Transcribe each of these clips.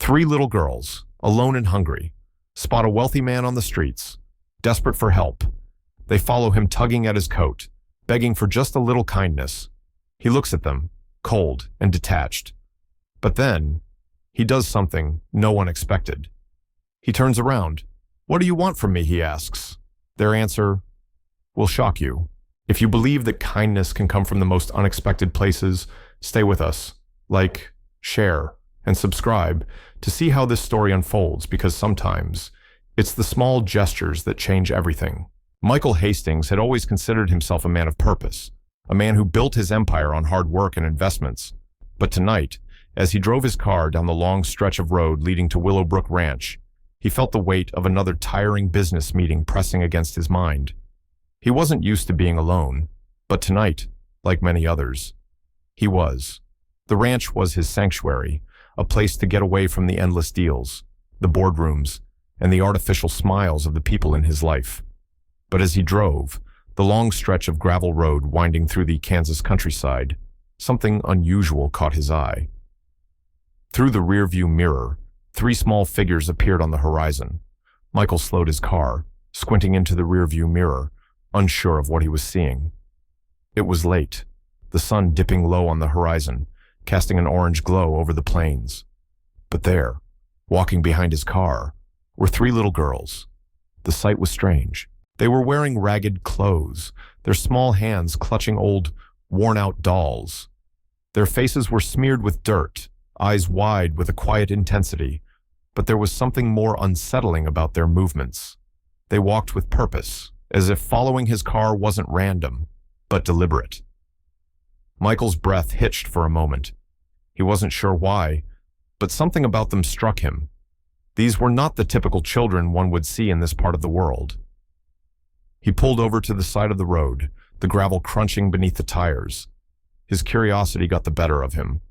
Three little girls, alone and hungry, spot a wealthy man on the streets, desperate for help. They follow him tugging at his coat, begging for just a little kindness. He looks at them, cold and detached. But then, he does something no one expected. He turns around. "What do you want from me?" he asks. Their answer will shock you. If you believe that kindness can come from the most unexpected places, stay with us. Like, share, and subscribe to see how this story unfolds, because sometimes it's the small gestures that change everything. Michael Hastings had always considered himself a man of purpose, a man who built his empire on hard work and investments. But tonight, as he drove his car down the long stretch of road leading to Willowbrook Ranch, he felt the weight of another tiring business meeting pressing against his mind. He wasn't used to being alone, but tonight, like many others, he was. The ranch was his sanctuary, a place to get away from the endless deals, the boardrooms, and the artificial smiles of the people in his life. But as he drove, the long stretch of gravel road winding through the Kansas countryside, something unusual caught his eye. Through the rearview mirror, three small figures appeared on the horizon. Michael slowed his car, squinting into the rearview mirror, unsure of what he was seeing. It was late, the sun dipping low on the horizon, casting an orange glow over the plains. But there, walking behind his car, were three little girls. The sight was strange. They were wearing ragged clothes, their small hands clutching old, worn-out dolls. Their faces were smeared with dirt, eyes wide with a quiet intensity, but there was something more unsettling about their movements. They walked with purpose, as if following his car wasn't random, but deliberate. Michael's breath hitched for a moment. He wasn't sure why, but something about them struck him. These were not the typical children one would see in this part of the world. He pulled over to the side of the road, the gravel crunching beneath the tires. His curiosity got the better of him.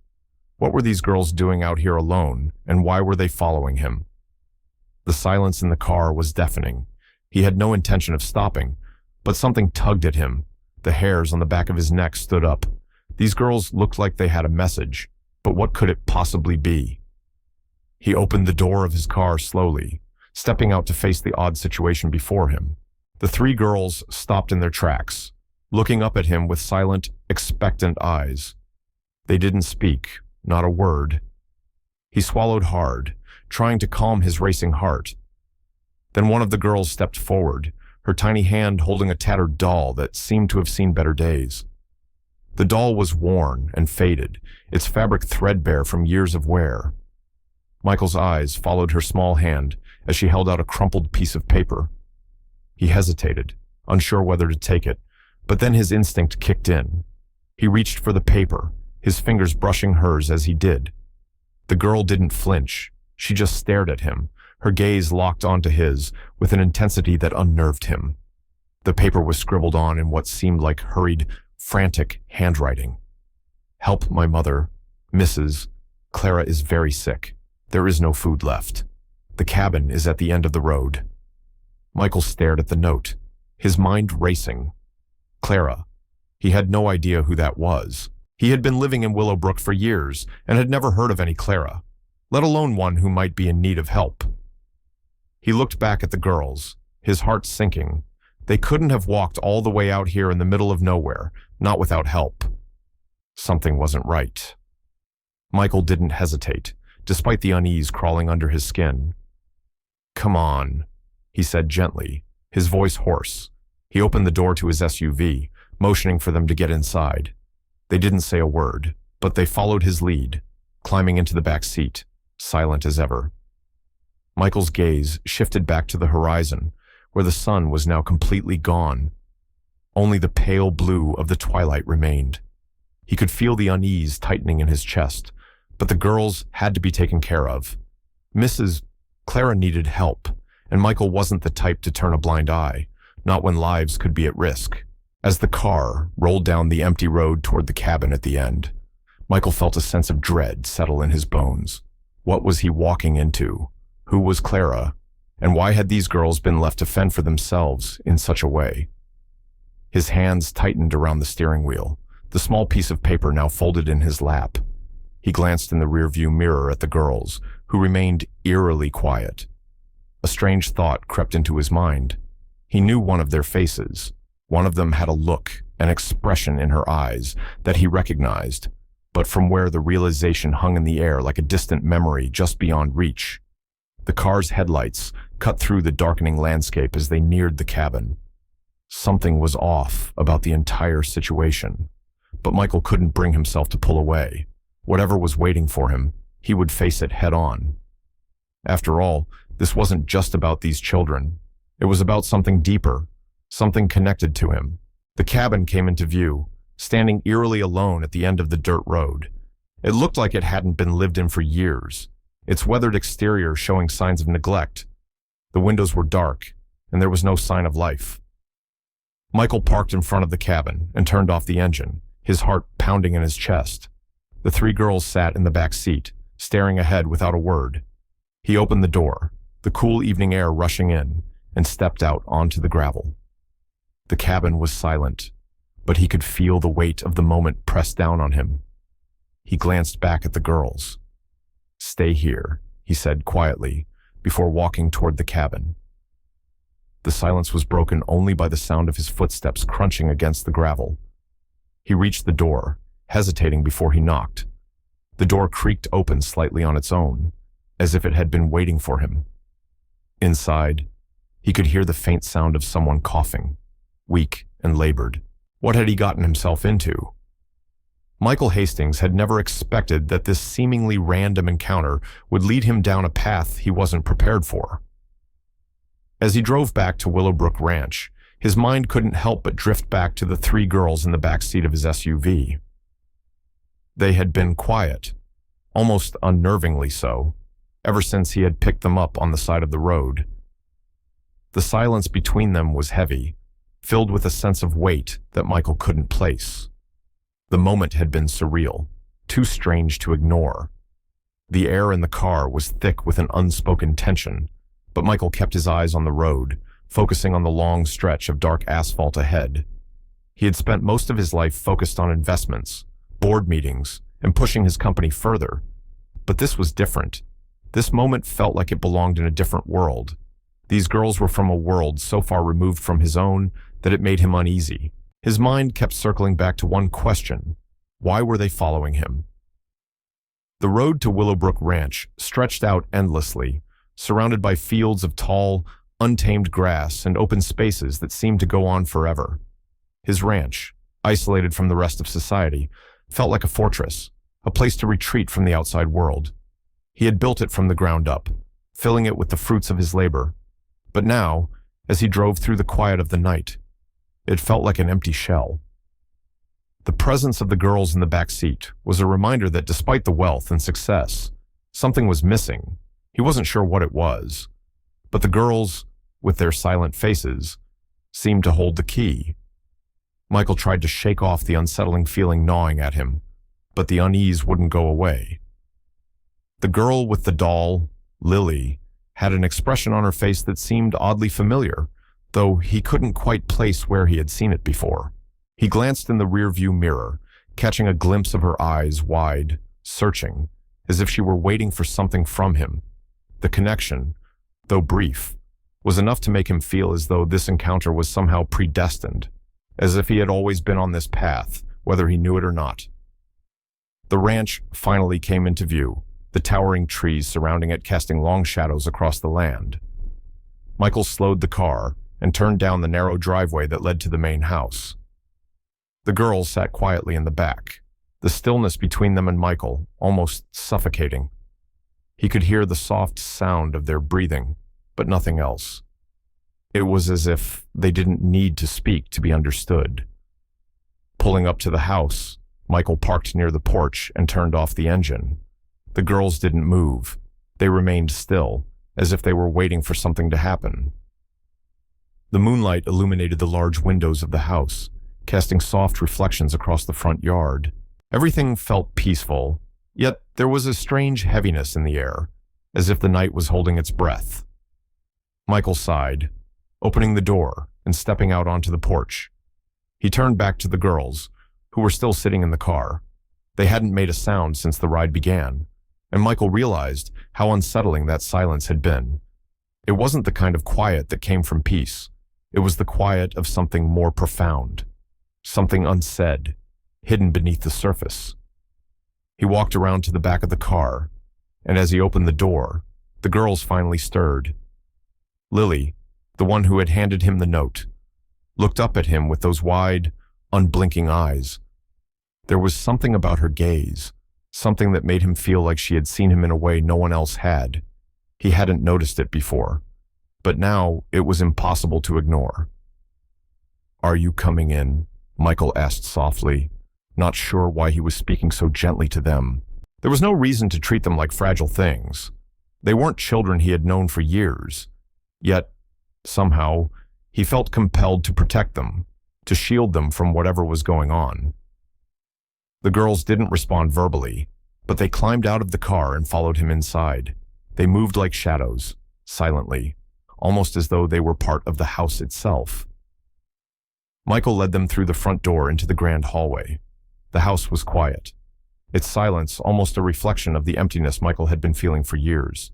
What were these girls doing out here alone, and why were they following him? The silence in the car was deafening. He had no intention of stopping, but something tugged at him. The hairs on the back of his neck stood up. These girls looked like they had a message, but what could it possibly be? He opened the door of his car slowly, stepping out to face the odd situation before him. The three girls stopped in their tracks, looking up at him with silent, expectant eyes. They didn't speak, not a word. He swallowed hard, trying to calm his racing heart. Then one of the girls stepped forward, her tiny hand holding a tattered doll that seemed to have seen better days. The doll was worn and faded, its fabric threadbare from years of wear. Michael's eyes followed her small hand as she held out a crumpled piece of paper. He hesitated, unsure whether to take it, but then his instinct kicked in. He reached for the paper, his fingers brushing hers as he did. The girl didn't flinch. She just stared at him, her gaze locked onto his with an intensity that unnerved him. The paper was scribbled on in what seemed like hurried, frantic handwriting. "Help my mother, Mrs. Clara is very sick. There is no food left. The cabin is at the end of the road." Michael stared at the note, his mind racing. Clara. He had no idea who that was. He had been living in Willowbrook for years and had never heard of any Clara, let alone one who might be in need of help. He looked back at the girls, his heart sinking. They couldn't have walked all the way out here in the middle of nowhere, not without help. Something wasn't right. Michael didn't hesitate, despite the unease crawling under his skin. "Come on," he said gently, his voice hoarse. He opened the door to his SUV, motioning for them to get inside. They didn't say a word, but they followed his lead, climbing into the back seat, silent as ever. Michael's gaze shifted back to the horizon, where the sun was now completely gone. Only the pale blue of the twilight remained. He could feel the unease tightening in his chest, but the girls had to be taken care of. Mrs. Clara needed help, and Michael wasn't the type to turn a blind eye, not when lives could be at risk. As the car rolled down the empty road toward the cabin at the end, Michael felt a sense of dread settle in his bones. What was he walking into? Who was Clara? And why had these girls been left to fend for themselves in such a way? His hands tightened around the steering wheel, the small piece of paper now folded in his lap. He glanced in the rearview mirror at the girls, who remained eerily quiet. A strange thought crept into his mind. He knew one of their faces. One of them had a look, an expression in her eyes that he recognized, but from where the realization hung in the air like a distant memory just beyond reach. The car's headlights cut through the darkening landscape as they neared the cabin. Something was off about the entire situation, but Michael couldn't bring himself to pull away. Whatever was waiting for him, he would face it head on. After all, this wasn't just about these children. It was about something deeper, something connected to him. The cabin came into view, standing eerily alone at the end of the dirt road. It looked like it hadn't been lived in for years, its weathered exterior showing signs of neglect. The windows were dark, and there was no sign of life. Michael parked in front of the cabin and turned off the engine, his heart pounding in his chest. The three girls sat in the back seat, staring ahead without a word. He opened the door, the cool evening air rushing in, and stepped out onto the gravel. The cabin was silent, but he could feel the weight of the moment press down on him. He glanced back at the girls. "Stay here," he said quietly, before walking toward the cabin. The silence was broken only by the sound of his footsteps crunching against the gravel. He reached the door, hesitating before he knocked. The door creaked open slightly on its own, as if it had been waiting for him. Inside, he could hear the faint sound of someone coughing, weak and labored. What had he gotten himself into? Michael Hastings had never expected that this seemingly random encounter would lead him down a path he wasn't prepared for. As he drove back to Willowbrook Ranch, his mind couldn't help but drift back to the three girls in the back seat of his SUV. They had been quiet, almost unnervingly so, ever since he had picked them up on the side of the road. The silence between them was heavy, filled with a sense of weight that Michael couldn't place. The moment had been surreal, too strange to ignore. The air in the car was thick with an unspoken tension, but Michael kept his eyes on the road, focusing on the long stretch of dark asphalt ahead. He had spent most of his life focused on investments, board meetings, and pushing his company further. But this was different. This moment felt like it belonged in a different world. These girls were from a world so far removed from his own that it made him uneasy. His mind kept circling back to one question: why were they following him? The road to Willowbrook Ranch stretched out endlessly, surrounded by fields of tall, untamed grass and open spaces that seemed to go on forever. His ranch, isolated from the rest of society, felt like a fortress, a place to retreat from the outside world. He had built it from the ground up, filling it with the fruits of his labor. But now, as he drove through the quiet of the night, it felt like an empty shell. The presence of the girls in the back seat was a reminder that despite the wealth and success, something was missing. He wasn't sure what it was, but the girls, with their silent faces, seemed to hold the key. Michael tried to shake off the unsettling feeling gnawing at him, but the unease wouldn't go away. The girl with the doll, Lily, had an expression on her face that seemed oddly familiar, though he couldn't quite place where he had seen it before. He glanced in the rearview mirror, catching a glimpse of her eyes wide, searching, as if she were waiting for something from him. The connection, though brief, was enough to make him feel as though this encounter was somehow predestined, as if he had always been on this path, whether he knew it or not. The ranch finally came into view, the towering trees surrounding it casting long shadows across the land. Michael slowed the car and turned down the narrow driveway that led to the main house. The girls sat quietly in the back, the stillness between them and Michael almost suffocating. He could hear the soft sound of their breathing, but nothing else. It was as if they didn't need to speak to be understood. Pulling up to the house, Michael parked near the porch and turned off the engine. The girls didn't move. They remained still, as if they were waiting for something to happen. The moonlight illuminated the large windows of the house, casting soft reflections across the front yard. Everything felt peaceful, yet there was a strange heaviness in the air, as if the night was holding its breath. Michael sighed, opening the door and stepping out onto the porch. He turned back to the girls, who were still sitting in the car. They hadn't made a sound since the ride began, and Michael realized how unsettling that silence had been. It wasn't the kind of quiet that came from peace. It was the quiet of something more profound, something unsaid, hidden beneath the surface. He walked around to the back of the car, and as he opened the door, the girls finally stirred. Lily, the one who had handed him the note, looked up at him with those wide, unblinking eyes. There was something about her gaze, something that made him feel like she had seen him in a way no one else had. He hadn't noticed it before, but now it was impossible to ignore. "Are you coming in?" Michael asked softly, not sure why he was speaking so gently to them. There was no reason to treat them like fragile things. They weren't children he had known for years. Yet, somehow, he felt compelled to protect them, to shield them from whatever was going on. The girls didn't respond verbally, but they climbed out of the car and followed him inside. They moved like shadows, silently, almost as though they were part of the house itself. Michael led them through the front door into the grand hallway. The house was quiet, its silence almost a reflection of the emptiness Michael had been feeling for years.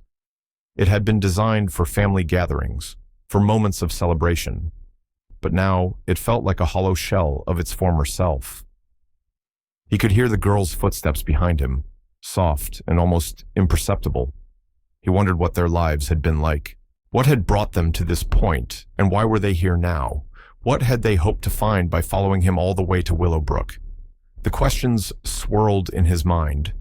It had been designed for family gatherings, for moments of celebration, but now it felt like a hollow shell of its former self. He could hear the girls' footsteps behind him, soft and almost imperceptible. He wondered what their lives had been like. What had brought them to this point, and why were they here now? What had they hoped to find by following him all the way to Willowbrook? The questions swirled in his mind,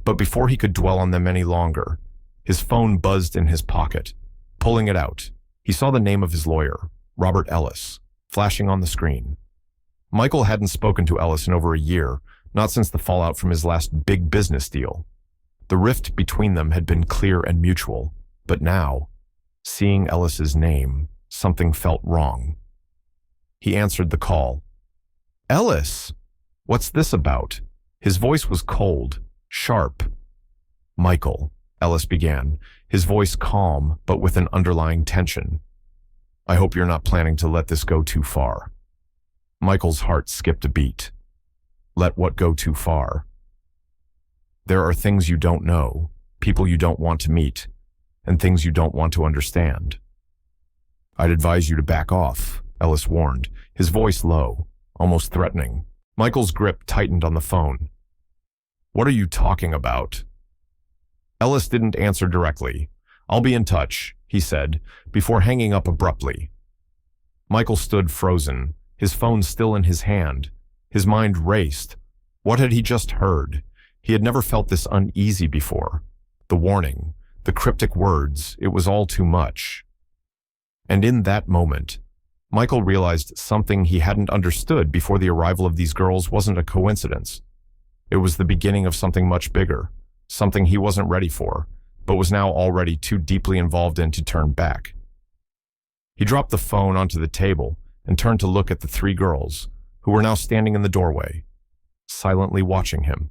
but before he could dwell on them any longer, his phone buzzed in his pocket. Pulling it out, he saw the name of his lawyer, Robert Ellis, flashing on the screen. Michael hadn't spoken to Ellis in over a year, not since the fallout from his last big business deal. The rift between them had been clear and mutual, but now, seeing Ellis's name, something felt wrong. He answered the call. "Ellis! What's this about?" His voice was cold, sharp. "Michael," Ellis began, his voice calm but with an underlying tension. "I hope you're not planning to let this go too far." Michael's heart skipped a beat. Let what go too far? There are things you don't know, people you don't want to meet, and things you don't want to understand. "I'd advise you to back off," Ellis warned, his voice low, almost threatening. Michael's grip tightened on the phone. "What are you talking about?" Ellis didn't answer directly. "I'll be in touch," he said, before hanging up abruptly. Michael stood frozen, his phone still in his hand. His mind raced. What had he just heard? He had never felt this uneasy before. The warning, the cryptic words, it was all too much. And in that moment, Michael realized something he hadn't understood before the arrival of these girls wasn't a coincidence. It was the beginning of something much bigger, something he wasn't ready for, but was now already too deeply involved in to turn back. He dropped the phone onto the table and turned to look at the three girls, who were now standing in the doorway, silently watching him.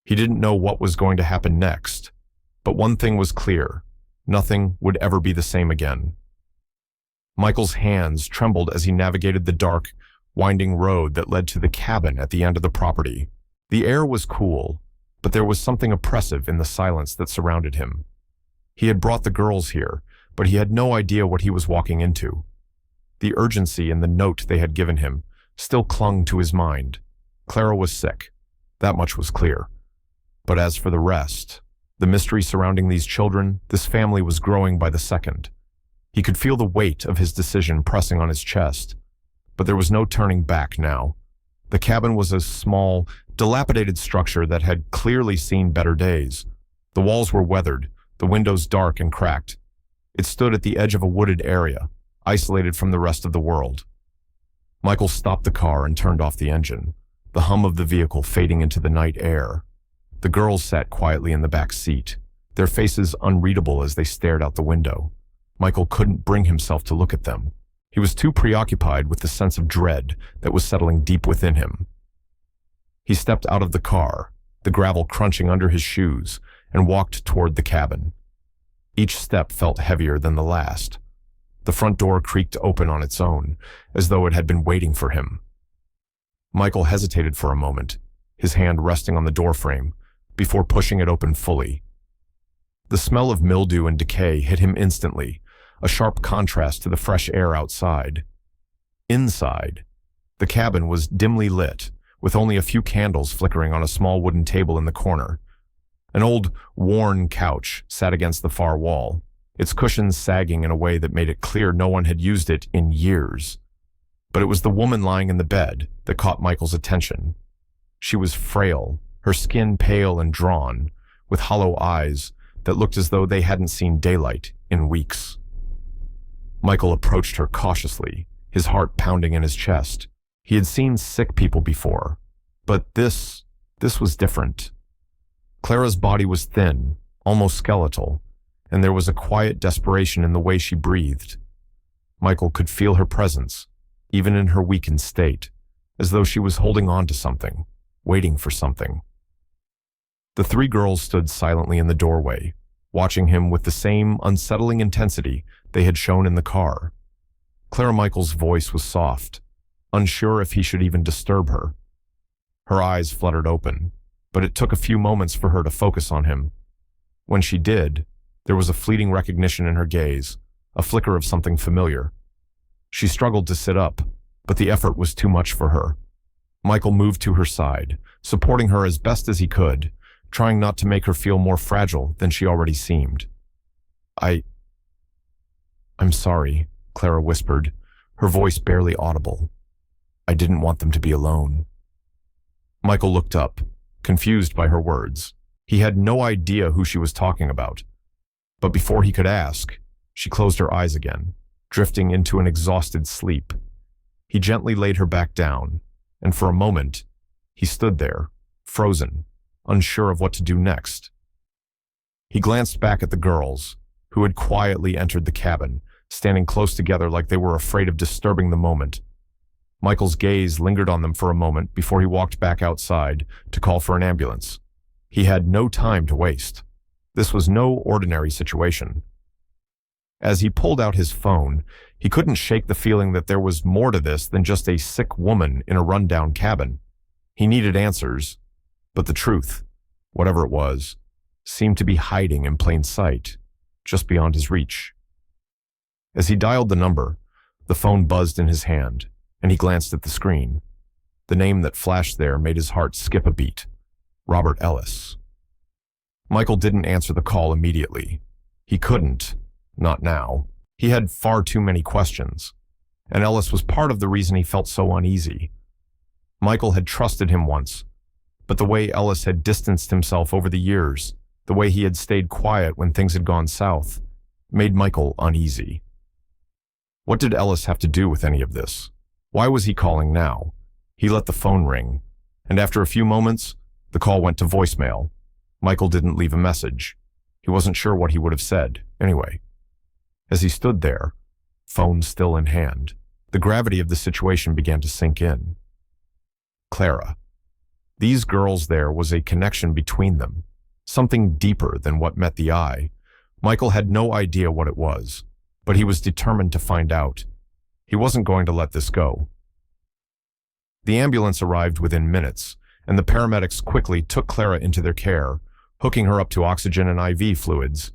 He didn't know what was going to happen next, but one thing was clear: nothing would ever be the same again. Michael's hands trembled as he navigated the dark, winding road that led to the cabin at the end of the property. The air was cool, but there was something oppressive in the silence that surrounded him. He had brought the girls here, but he had no idea what he was walking into. The urgency in the note they had given him still clung to his mind. Clara was sick. That much was clear. But as for the rest, the mystery surrounding these children, this family was growing by the second. He could feel the weight of his decision pressing on his chest, but there was no turning back now. The cabin was a small, dilapidated structure that had clearly seen better days. The walls were weathered, the windows dark and cracked. It stood at the edge of a wooded area, isolated from the rest of the world. Michael stopped the car and turned off the engine, the hum of the vehicle fading into the night air. The girls sat quietly in the back seat, their faces unreadable as they stared out the window. Michael couldn't bring himself to look at them. He was too preoccupied with the sense of dread that was settling deep within him. He stepped out of the car, the gravel crunching under his shoes, and walked toward the cabin. Each step felt heavier than the last. The front door creaked open on its own, as though it had been waiting for him. Michael hesitated for a moment, his hand resting on the doorframe, before pushing it open fully. The smell of mildew and decay hit him instantly, a sharp contrast to the fresh air outside. Inside, the cabin was dimly lit, with only a few candles flickering on a small wooden table in the corner. An old, worn couch sat against the far wall, its cushions sagging in a way that made it clear no one had used it in years. But it was the woman lying in the bed that caught Michael's attention. She was frail, her skin pale and drawn, with hollow eyes that looked as though they hadn't seen daylight in weeks. Michael approached her cautiously, his heart pounding in his chest. He had seen sick people before, but this was different. Clara's body was thin, almost skeletal, and there was a quiet desperation in the way she breathed. Michael could feel her presence, even in her weakened state, as though she was holding on to something, waiting for something. The three girls stood silently in the doorway, watching him with the same unsettling intensity they had shown in the car. Clara Michael's voice was soft, unsure if he should even disturb her. Her eyes fluttered open, but it took a few moments for her to focus on him. When she did, there was a fleeting recognition in her gaze, a flicker of something familiar. She struggled to sit up, but the effort was too much for her. Michael moved to her side, supporting her as best as he could, trying not to make her feel more fragile than she already seemed. I'm sorry, Clara whispered, her voice barely audible. I didn't want them to be alone. Michael looked up, confused by her words. He had no idea who she was talking about. But before he could ask, she closed her eyes again, drifting into an exhausted sleep. He gently laid her back down, and for a moment, he stood there, frozen, unsure of what to do next. He glanced back at the girls, who had quietly entered the cabin, standing close together like they were afraid of disturbing the moment. Michael's gaze lingered on them for a moment before he walked back outside to call for an ambulance. He had no time to waste. This was no ordinary situation. As he pulled out his phone, he couldn't shake the feeling that there was more to this than just a sick woman in a rundown cabin. He needed answers, but the truth, whatever it was, seemed to be hiding in plain sight, just beyond his reach. As he dialed the number, the phone buzzed in his hand, and he glanced at the screen. The name that flashed there made his heart skip a beat. Robert Ellis. Michael didn't answer the call immediately. He couldn't, not now. He had far too many questions, and Ellis was part of the reason he felt so uneasy. Michael had trusted him once, but the way Ellis had distanced himself over the years, the way he had stayed quiet when things had gone south, made Michael uneasy. What did Ellis have to do with any of this? Why was he calling now? He let the phone ring, and after a few moments, the call went to voicemail. Michael didn't leave a message. He wasn't sure what he would have said, anyway. As he stood there, phone still in hand, the gravity of the situation began to sink in. Clara. These girls, there was a connection between them, something deeper than what met the eye. Michael had no idea what it was, but he was determined to find out. He wasn't going to let this go. The ambulance arrived within minutes, and the paramedics quickly took Clara into their care, hooking her up to oxygen and IV fluids.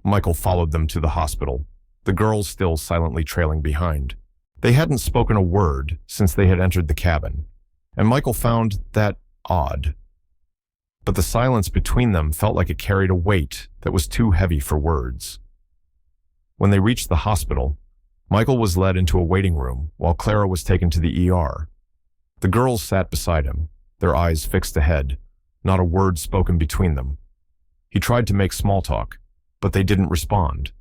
Michael followed them to the hospital, the girls still silently trailing behind. They hadn't spoken a word since they had entered the cabin, and Michael found that odd. But the silence between them felt like it carried a weight that was too heavy for words. When they reached the hospital, Michael was led into a waiting room while Clara was taken to the ER. The girls sat beside him, their eyes fixed ahead, not a word spoken between them. He tried to make small talk, but they didn't respond.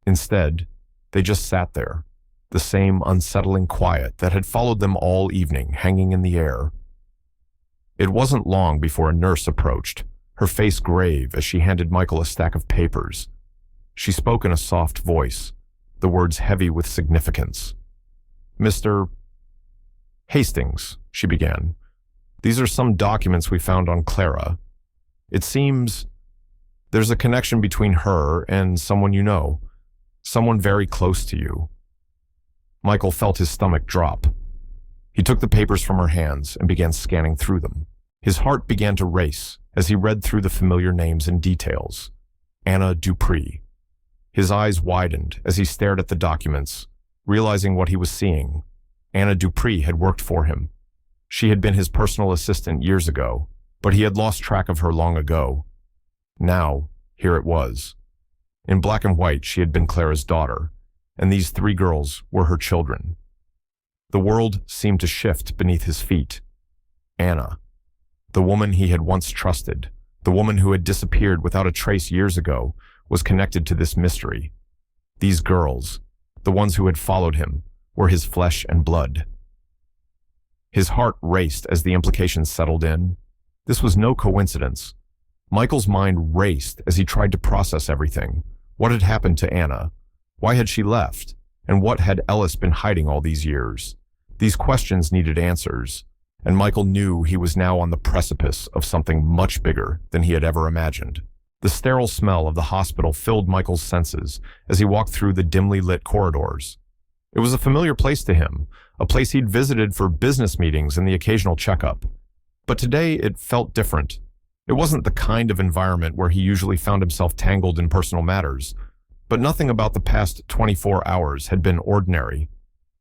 Instead, they just sat there, the same unsettling quiet that had followed them all evening, hanging in the air. It wasn't long before a nurse approached, her face grave as she handed Michael a stack of papers. She spoke in a soft voice, the words heavy with significance. "Mr. Hastings," she began, "these are some documents we found on Clara. It seems there's a connection between her and someone you know, someone very close to you." Michael felt his stomach drop. He took the papers from her hands and began scanning through them. His heart began to race as he read through the familiar names and details. Anna Dupree. His eyes widened as he stared at the documents, realizing what he was seeing. Anna Dupree had worked for him. She had been his personal assistant years ago, but he had lost track of her long ago. Now, here it was. In black and white, she had been Clara's daughter, and these 3 girls were her children. The world seemed to shift beneath his feet. Anna, the woman he had once trusted, the woman who had disappeared without a trace years ago, was connected to this mystery. These girls, the ones who had followed him, were his flesh and blood. His heart raced as the implications settled in. This was no coincidence. Michael's mind raced as he tried to process everything. What had happened to Anna? Why had she left? And what had Ellis been hiding all these years? These questions needed answers, and Michael knew he was now on the precipice of something much bigger than he had ever imagined. The sterile smell of the hospital filled Michael's senses as he walked through the dimly lit corridors. It was a familiar place to him, a place he'd visited for business meetings and the occasional checkup. But today it felt different. It wasn't the kind of environment where he usually found himself tangled in personal matters, but nothing about the past 24 hours had been ordinary.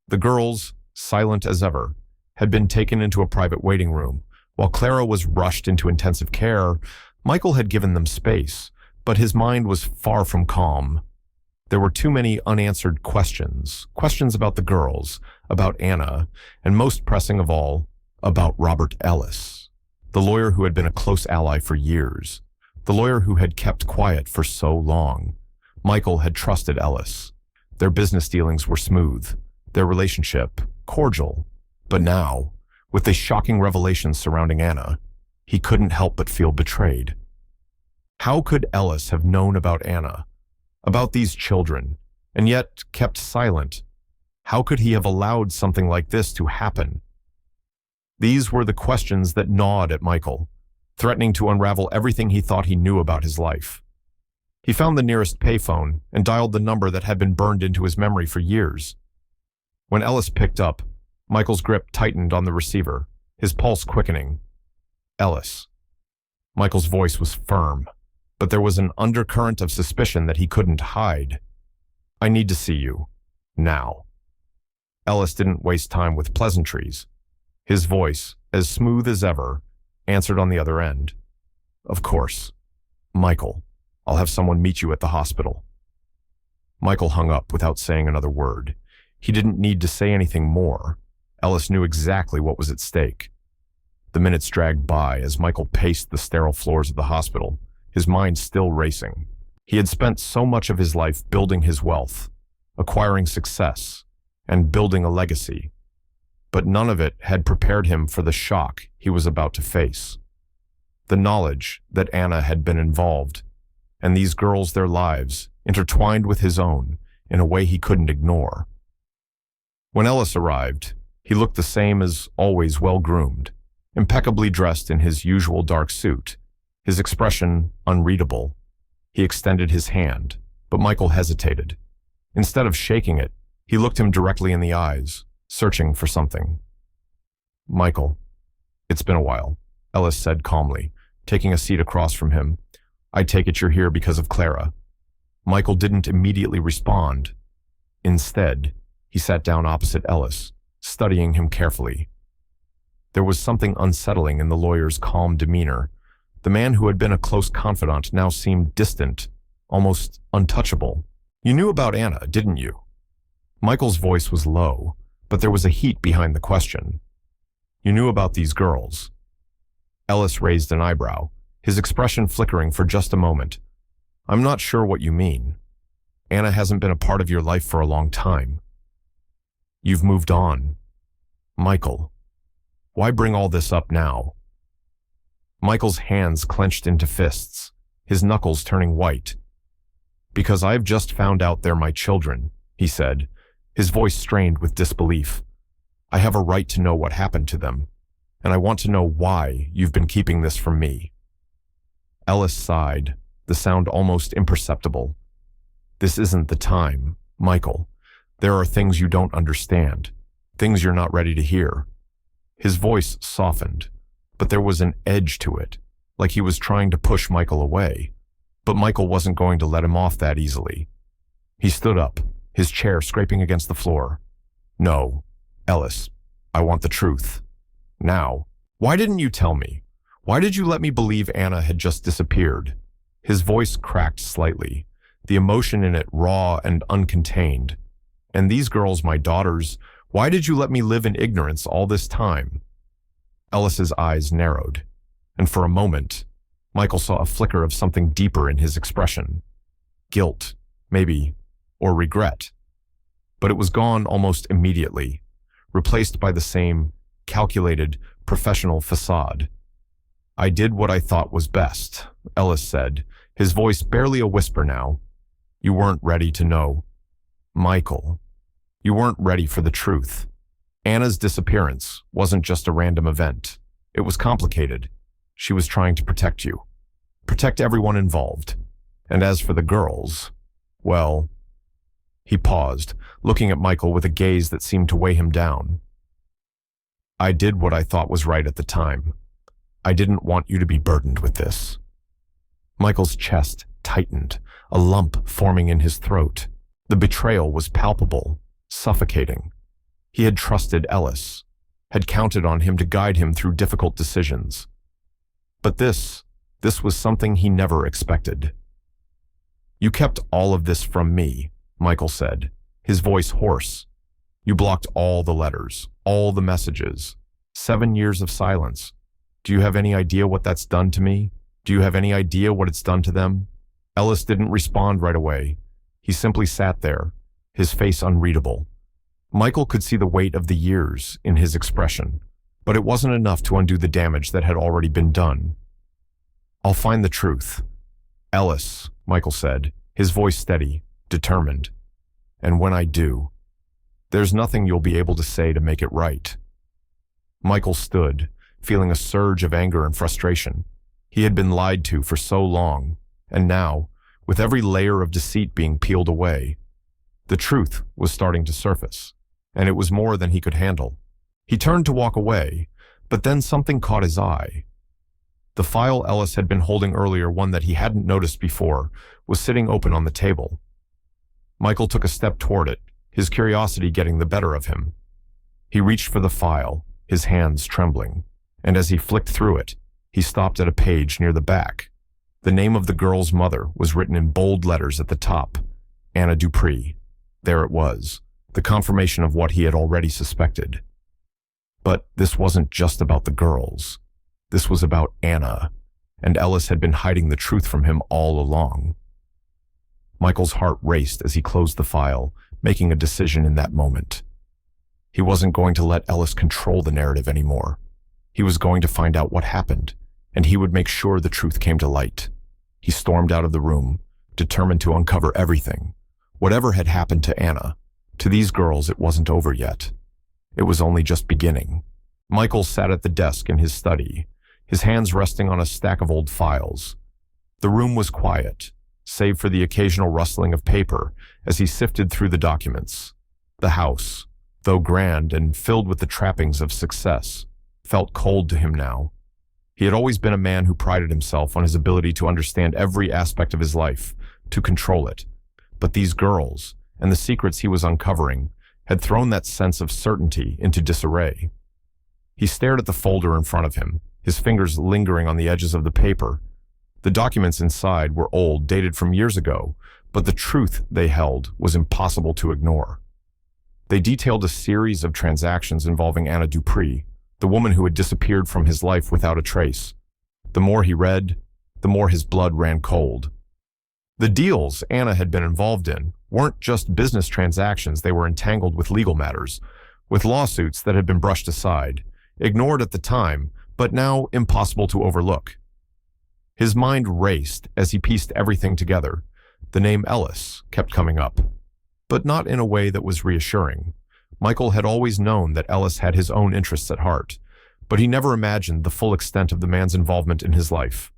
The girls, silent as ever, had been taken into a private waiting room. While Clara was rushed into intensive care, Michael had given them space, but his mind was far from calm. There were too many unanswered questions about the girls, about Anna, and most pressing of all, about Robert Ellis, the lawyer who had been a close ally for years, the lawyer who had kept quiet for so long. Michael had trusted Ellis. Their business dealings were smooth, their relationship cordial. But now, with the shocking revelations surrounding Anna, he couldn't help but feel betrayed. How could Ellis have known about Anna, about these children, and yet kept silent? How could he have allowed something like this to happen? These were the questions that gnawed at Michael, threatening to unravel everything he thought he knew about his life. He found the nearest payphone and dialed the number that had been burned into his memory for years. When Ellis picked up, Michael's grip tightened on the receiver, his pulse quickening. Ellis. Michael's voice was firm, but there was an undercurrent of suspicion that he couldn't hide. I need to see you. Now. Ellis didn't waste time with pleasantries. His voice, as smooth as ever, answered on the other end. Of course. Michael, I'll have someone meet you at the hospital. Michael hung up without saying another word. He didn't need to say anything more. Ellis knew exactly what was at stake. The minutes dragged by as Michael paced the sterile floors of the hospital, his mind still racing. He had spent so much of his life building his wealth, acquiring success, and building a legacy. But none of it had prepared him for the shock he was about to face. The knowledge that Anna had been involved, and these girls, their lives, intertwined with his own in a way he couldn't ignore. When Ellis arrived, he looked the same as always, well-groomed, impeccably dressed in his usual dark suit, his expression unreadable. He extended his hand, but Michael hesitated. Instead of shaking it, he looked him directly in the eyes, searching for something. Michael, it's been a while, Ellis said calmly, taking a seat across from him. I take it you're here because of Clara. Michael didn't immediately respond. Instead, he sat down opposite Ellis, studying him carefully. There was something unsettling in the lawyer's calm demeanor. The man who had been a close confidant now seemed distant, almost untouchable. You knew about Anna, didn't you? Michael's voice was low, but there was a heat behind the question. You knew about these girls. Ellis raised an eyebrow, his expression flickering for just a moment. I'm not sure what you mean. Anna hasn't been a part of your life for a long time. You've moved on. Michael, why bring all this up now? Michael's hands clenched into fists, his knuckles turning white. Because I've just found out they're my children, he said, his voice strained with disbelief. I have a right to know what happened to them, and I want to know why you've been keeping this from me. Ellis sighed, the sound almost imperceptible. This isn't the time, Michael. There are things you don't understand, things you're not ready to hear. His voice softened, but there was an edge to it, like he was trying to push Michael away. But Michael wasn't going to let him off that easily. He stood up, his chair scraping against the floor. "No, Ellis, I want the truth. Now. Why didn't you tell me? Why did you let me believe Anna had just disappeared?" His voice cracked slightly, the emotion in it raw and uncontained. "And these girls, my daughters, why did you let me live in ignorance all this time?" Ellis's eyes narrowed, and for a moment, Michael saw a flicker of something deeper in his expression. Guilt, maybe, or regret. But it was gone almost immediately, replaced by the same calculated, professional facade. "I did what I thought was best," Ellis said, his voice barely a whisper now. "You weren't ready to know. Michael, you weren't ready for the truth. Anna's disappearance wasn't just a random event. It was complicated. She was trying to protect you. Protect everyone involved. And as for the girls, well..." He paused, looking at Michael with a gaze that seemed to weigh him down. "I did what I thought was right at the time. I didn't want you to be burdened with this." Michael's chest tightened, a lump forming in his throat. The betrayal was palpable, suffocating. He had trusted Ellis, had counted on him to guide him through difficult decisions. But this was something he never expected. "You kept all of this from me," Michael said, his voice hoarse. "You blocked all the letters, all the messages. 7 years of silence. Do you have any idea what that's done to me? Do you have any idea what it's done to them?" Ellis didn't respond right away. He simply sat there, his face unreadable. Michael could see the weight of the years in his expression, but it wasn't enough to undo the damage that had already been done. "I'll find the truth. Ellis," Michael said, his voice steady, determined. "And when I do, there's nothing you'll be able to say to make it right." Michael stood, feeling a surge of anger and frustration. He had been lied to for so long, and now, with every layer of deceit being peeled away, the truth was starting to surface, and it was more than he could handle. He turned to walk away, but then something caught his eye. The file Ellis had been holding earlier, one that he hadn't noticed before, was sitting open on the table. Michael took a step toward it, his curiosity getting the better of him. He reached for the file, his hands trembling, and as he flicked through it, he stopped at a page near the back. The name of the girl's mother was written in bold letters at the top, Anna Dupree. There it was, the confirmation of what he had already suspected. But this wasn't just about the girls. This was about Anna, and Ellis had been hiding the truth from him all along. Michael's heart raced as he closed the file, making a decision in that moment. He wasn't going to let Ellis control the narrative anymore. He was going to find out what happened, and he would make sure the truth came to light. He stormed out of the room, determined to uncover everything. Whatever had happened to Anna, to these girls it wasn't over yet. It was only just beginning. Michael sat at the desk in his study, his hands resting on a stack of old files. The room was quiet, save for the occasional rustling of paper as he sifted through the documents. The house, though grand and filled with the trappings of success, felt cold to him now. He had always been a man who prided himself on his ability to understand every aspect of his life, to control it. But these girls, and the secrets he was uncovering, had thrown that sense of certainty into disarray. He stared at the folder in front of him, his fingers lingering on the edges of the paper. The documents inside were old, dated from years ago, but the truth they held was impossible to ignore. They detailed a series of transactions involving Anna Dupree, the woman who had disappeared from his life without a trace. The more he read, the more his blood ran cold. The deals Anna had been involved in weren't just business transactions. They were entangled with legal matters, with lawsuits that had been brushed aside, ignored at the time, but now impossible to overlook. His mind raced as he pieced everything together. The name Ellis kept coming up, but not in a way that was reassuring. Michael had always known that Ellis had his own interests at heart, but he never imagined the full extent of the man's involvement in his life,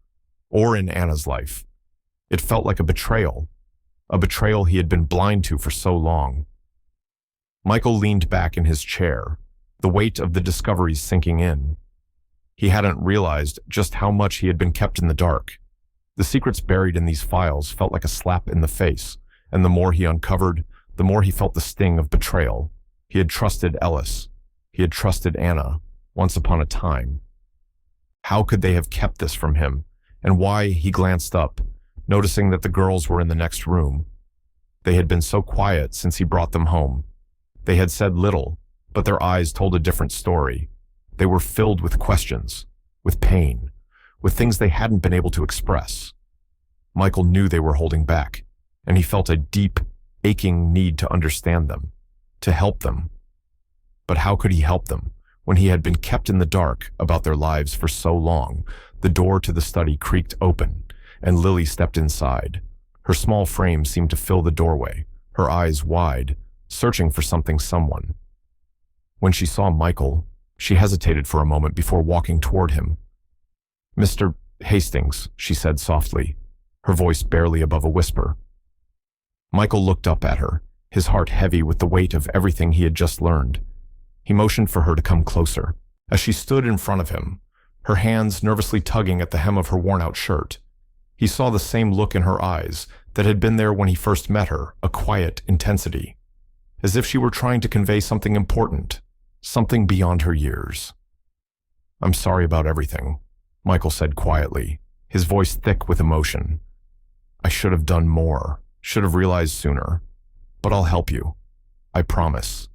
or in Anna's life. It felt like a betrayal he had been blind to for so long. Michael leaned back in his chair, the weight of the discoveries sinking in. He hadn't realized just how much he had been kept in the dark. The secrets buried in these files felt like a slap in the face, and the more he uncovered, the more he felt the sting of betrayal. He had trusted Ellis. He had trusted Anna, once upon a time. How could they have kept this from him? And why? He glanced up, noticing that the girls were in the next room. They had been so quiet since he brought them home. They had said little, but their eyes told a different story. They were filled with questions, with pain, with things they hadn't been able to express. Michael knew they were holding back, and he felt a deep, aching need to understand them, to help them. But how could he help them when he had been kept in the dark about their lives for so long? The door to the study creaked open, and Lily stepped inside. Her small frame seemed to fill the doorway, her eyes wide, searching for someone. When she saw Michael, she hesitated for a moment before walking toward him. "Mr. Hastings," she said softly, her voice barely above a whisper. Michael looked up at her, his heart heavy with the weight of everything he had just learned. He motioned for her to come closer. As she stood in front of him, her hands nervously tugging at the hem of her worn-out shirt, he saw the same look in her eyes that had been there when he first met her, a quiet intensity, as if she were trying to convey something important, something beyond her years. "I'm sorry about everything," Michael said quietly, his voice thick with emotion. "I should have done more, should have realized sooner, but I'll help you. I promise."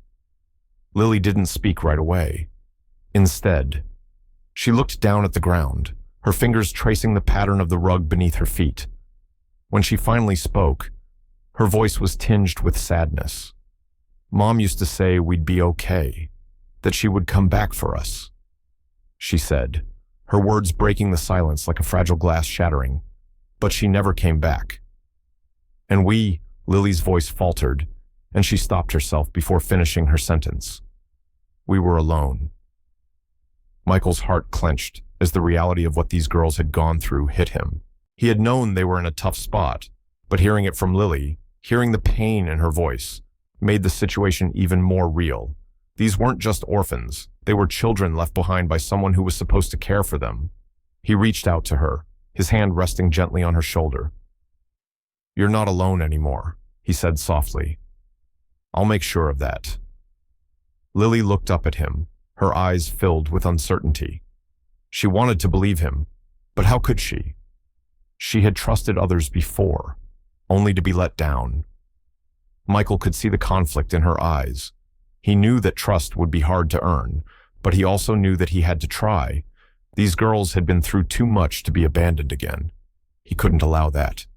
Lily didn't speak right away. Instead, she looked down at the ground, her fingers tracing the pattern of the rug beneath her feet. When she finally spoke, her voice was tinged with sadness. "Mom used to say we'd be okay, that she would come back for us," she said, her words breaking the silence like a fragile glass shattering. "But she never came back. And we," Lily's voice faltered, and she stopped herself before finishing her sentence. "We were alone." Michael's heart clenched as the reality of what these girls had gone through hit him. He had known they were in a tough spot, but hearing it from Lily, hearing the pain in her voice, made the situation even more real. These weren't just orphans, they were children left behind by someone who was supposed to care for them. He reached out to her, his hand resting gently on her shoulder. "You're not alone anymore," he said softly. "I'll make sure of that." Lily looked up at him, her eyes filled with uncertainty. She wanted to believe him, but how could she? She had trusted others before, only to be let down. Michael could see the conflict in her eyes. He knew that trust would be hard to earn, but he also knew that he had to try. These girls had been through too much to be abandoned again. He couldn't allow that.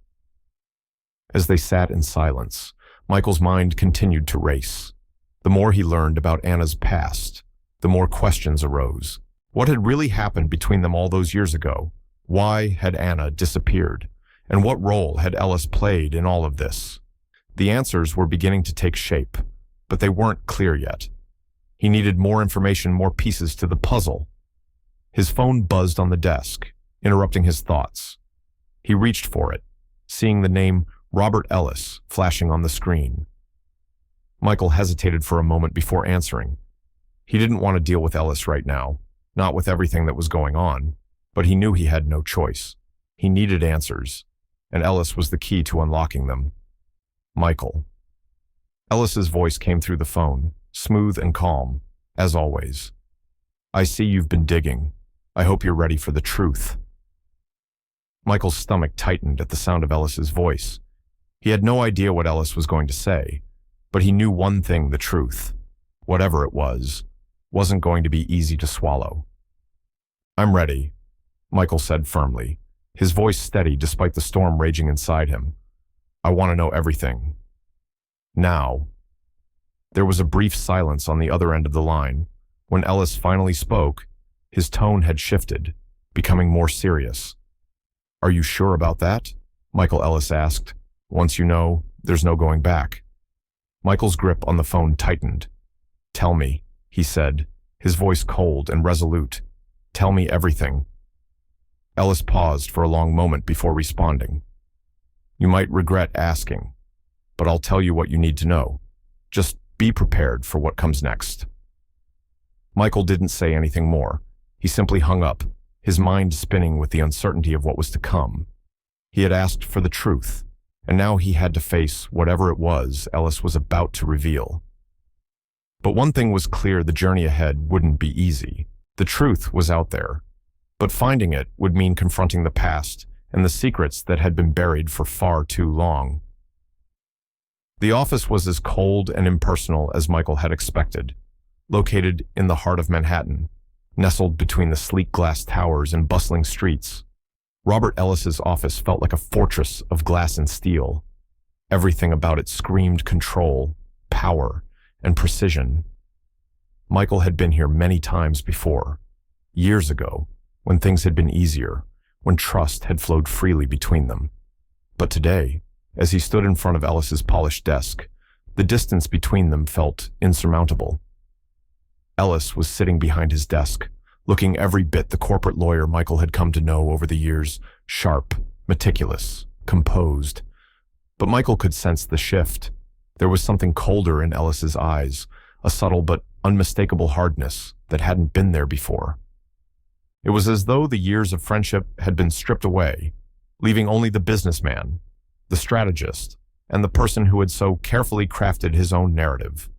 As they sat in silence, Michael's mind continued to race. The more he learned about Anna's past, the more questions arose. What had really happened between them all those years ago? Why had Anna disappeared? And what role had Ellis played in all of this? The answers were beginning to take shape, but they weren't clear yet. He needed more information, more pieces to the puzzle. His phone buzzed on the desk, interrupting his thoughts. He reached for it, seeing the name Robert Ellis flashing on the screen. Michael hesitated for a moment before answering. He didn't want to deal with Ellis right now, not with everything that was going on, but he knew he had no choice. He needed answers, and Ellis was the key to unlocking them. "Michael." Ellis's voice came through the phone, smooth and calm, as always. "I see you've been digging. I hope you're ready for the truth." Michael's stomach tightened at the sound of Ellis's voice. He had no idea what Ellis was going to say, but he knew one thing: the truth, whatever it was, wasn't going to be easy to swallow. "I'm ready," Michael said firmly, his voice steady despite the storm raging inside him. "I want to know everything. Now." There was a brief silence on the other end of the line. When Ellis finally spoke, his tone had shifted, becoming more serious. "Are you sure about that?" Michael Ellis asked. "Once you know, there's no going back." Michael's grip on the phone tightened. "Tell me," he said, his voice cold and resolute. "Tell me everything." Ellis paused for a long moment before responding. "You might regret asking, but I'll tell you what you need to know. Just be prepared for what comes next." Michael didn't say anything more. He simply hung up, his mind spinning with the uncertainty of what was to come. He had asked for the truth, and now he had to face whatever it was Ellis was about to reveal. But one thing was clear: the journey ahead wouldn't be easy. The truth was out there, but finding it would mean confronting the past and the secrets that had been buried for far too long. The office was as cold and impersonal as Michael had expected. Located in the heart of Manhattan, nestled between the sleek glass towers and bustling streets, Robert Ellis's office felt like a fortress of glass and steel. Everything about it screamed control, power, and precision. Michael had been here many times before, years ago, when things had been easier, when trust had flowed freely between them. But today, as he stood in front of Ellis's polished desk, the distance between them felt insurmountable. Ellis was sitting behind his desk, looking every bit the corporate lawyer Michael had come to know over the years, sharp, meticulous, composed. But Michael could sense the shift. There was something colder in Ellis's eyes, a subtle but unmistakable hardness that hadn't been there before. It was as though the years of friendship had been stripped away, leaving only the businessman, the strategist, and the person who had so carefully crafted his own narrative.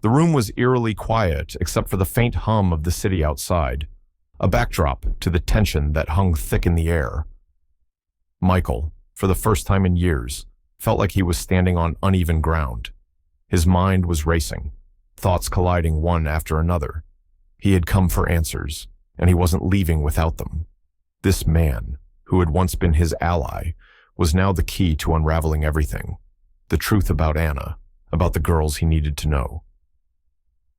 The room was eerily quiet except for the faint hum of the city outside, a backdrop to the tension that hung thick in the air. Michael, for the first time in years, felt like he was standing on uneven ground. His mind was racing, thoughts colliding one after another. He had come for answers, and he wasn't leaving without them. This man, who had once been his ally, was now the key to unraveling everything. The truth about Anna, about the girls he needed to know.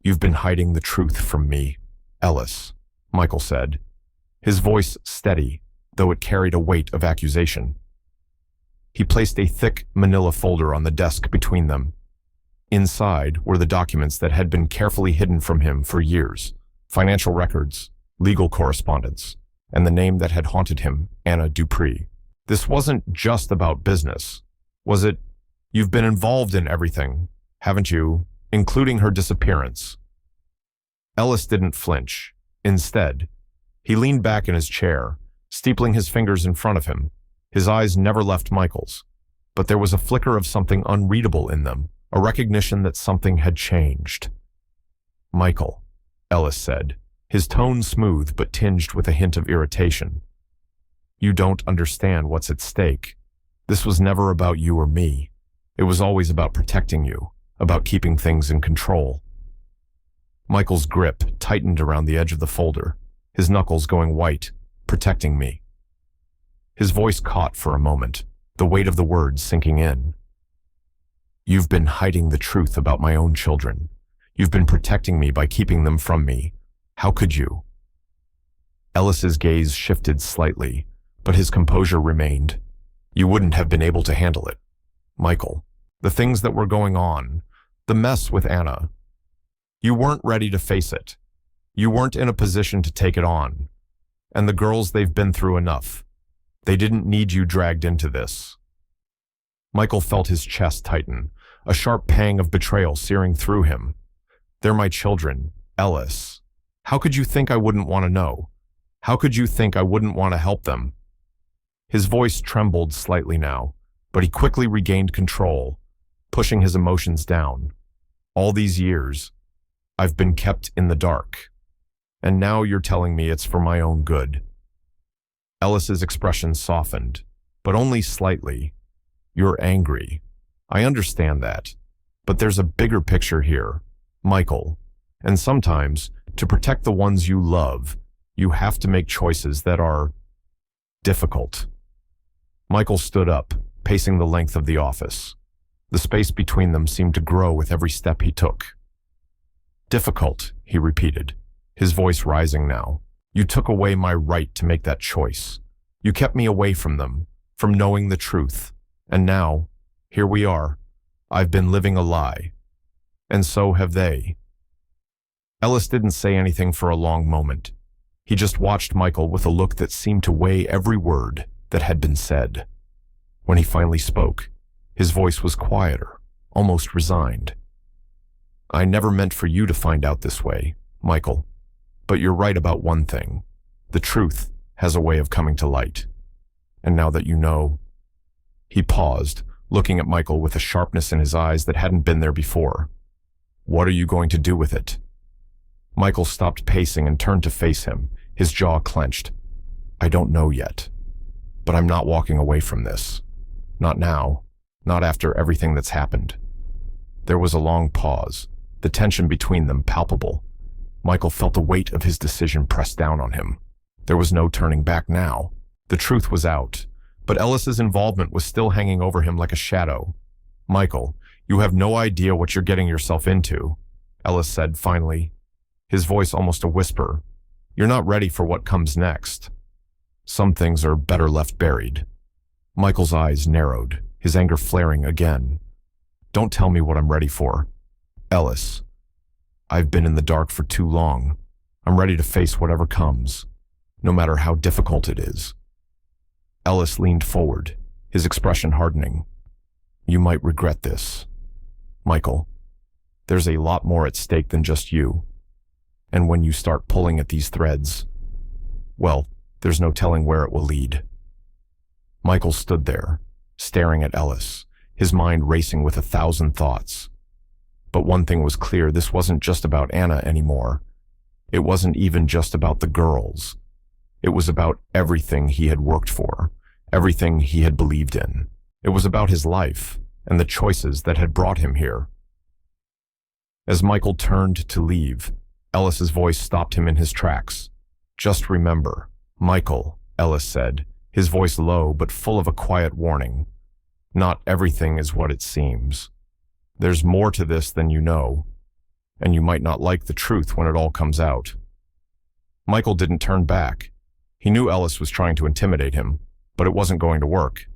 "You've been hiding the truth from me, Ellis," Michael said, his voice steady, though it carried a weight of accusation. He placed a thick manila folder on the desk between them. Inside were the documents that had been carefully hidden from him for years: financial records, legal correspondence, and the name that had haunted him, Anna Dupree. This wasn't just about business, was it? "You've been involved in everything, haven't you, including her disappearance?" Ellis didn't flinch. Instead, he leaned back in his chair, steepling his fingers in front of him. His eyes never left Michael's, but there was a flicker of something unreadable in them, a recognition that something had changed. "Michael," Ellis said, his tone smooth but tinged with a hint of irritation. "You don't understand what's at stake. This was never about you or me. It was always about protecting you, about keeping things in control." Michael's grip tightened around the edge of the folder, his knuckles going white. "Protecting me." His voice caught for a moment, the weight of the words sinking in. "You've been hiding the truth about my own children. You've been protecting me by keeping them from me. How could you?" Ellis's gaze shifted slightly, but his composure remained. "You wouldn't have been able to handle it, Michael. The things that were going on, the mess with Anna. You weren't ready to face it. You weren't in a position to take it on. And the girls, they've been through enough. They didn't need you dragged into this." Michael felt his chest tighten, a sharp pang of betrayal searing through him. "They're my children, Ellis. How could you think I wouldn't want to know? How could you think I wouldn't want to help them?" His voice trembled slightly now, but he quickly regained control, pushing his emotions down. "All these years, I've been kept in the dark. And now you're telling me it's for my own good." Ellis's expression softened, but only slightly. "You're angry. I understand that. But there's a bigger picture here, Michael. And sometimes, to protect the ones you love, you have to make choices that are difficult." Michael stood up, pacing the length of the office. The space between them seemed to grow with every step he took. "Difficult," he repeated, his voice rising now. "You took away my right to make that choice. You kept me away from them, from knowing the truth. And now, here we are. I've been living a lie. And so have they." Ellis didn't say anything for a long moment. He just watched Michael with a look that seemed to weigh every word that had been said. When he finally spoke, his voice was quieter, almost resigned. "I never meant for you to find out this way, Michael. But you're right about one thing. The truth has a way of coming to light. And now that you know..." He paused, looking at Michael with a sharpness in his eyes that hadn't been there before. "What are you going to do with it?" Michael stopped pacing and turned to face him, his jaw clenched. "I don't know yet. But I'm not walking away from this. Not now. Not after everything that's happened." There was a long pause, the tension between them palpable. Michael felt the weight of his decision press down on him. There was no turning back now. The truth was out, but Ellis's involvement was still hanging over him like a shadow. "Michael, you have no idea what you're getting yourself into," Ellis said finally, his voice almost a whisper. "You're not ready for what comes next. Some things are better left buried." Michael's eyes narrowed, his anger flaring again. "Don't tell me what I'm ready for. Ellis, I've been in the dark for too long. I'm ready to face whatever comes, no matter how difficult it is." Ellis leaned forward, his expression hardening. "You might regret this. Michael, there's a lot more at stake than just you. And when you start pulling at these threads, well, there's no telling where it will lead." Michael stood there, staring at Ellis, his mind racing with 1,000 thoughts. But one thing was clear, this wasn't just about Anna anymore. It wasn't even just about the girls. It was about everything he had worked for, everything he had believed in. It was about his life and the choices that had brought him here. As Michael turned to leave, Ellis's voice stopped him in his tracks. "Just remember, Michael," Ellis said, his voice low but full of a quiet warning. "Not everything is what it seems. There's more to this than you know, and you might not like the truth when it all comes out." Michael didn't turn back. He knew Ellis was trying to intimidate him, but it wasn't going to work.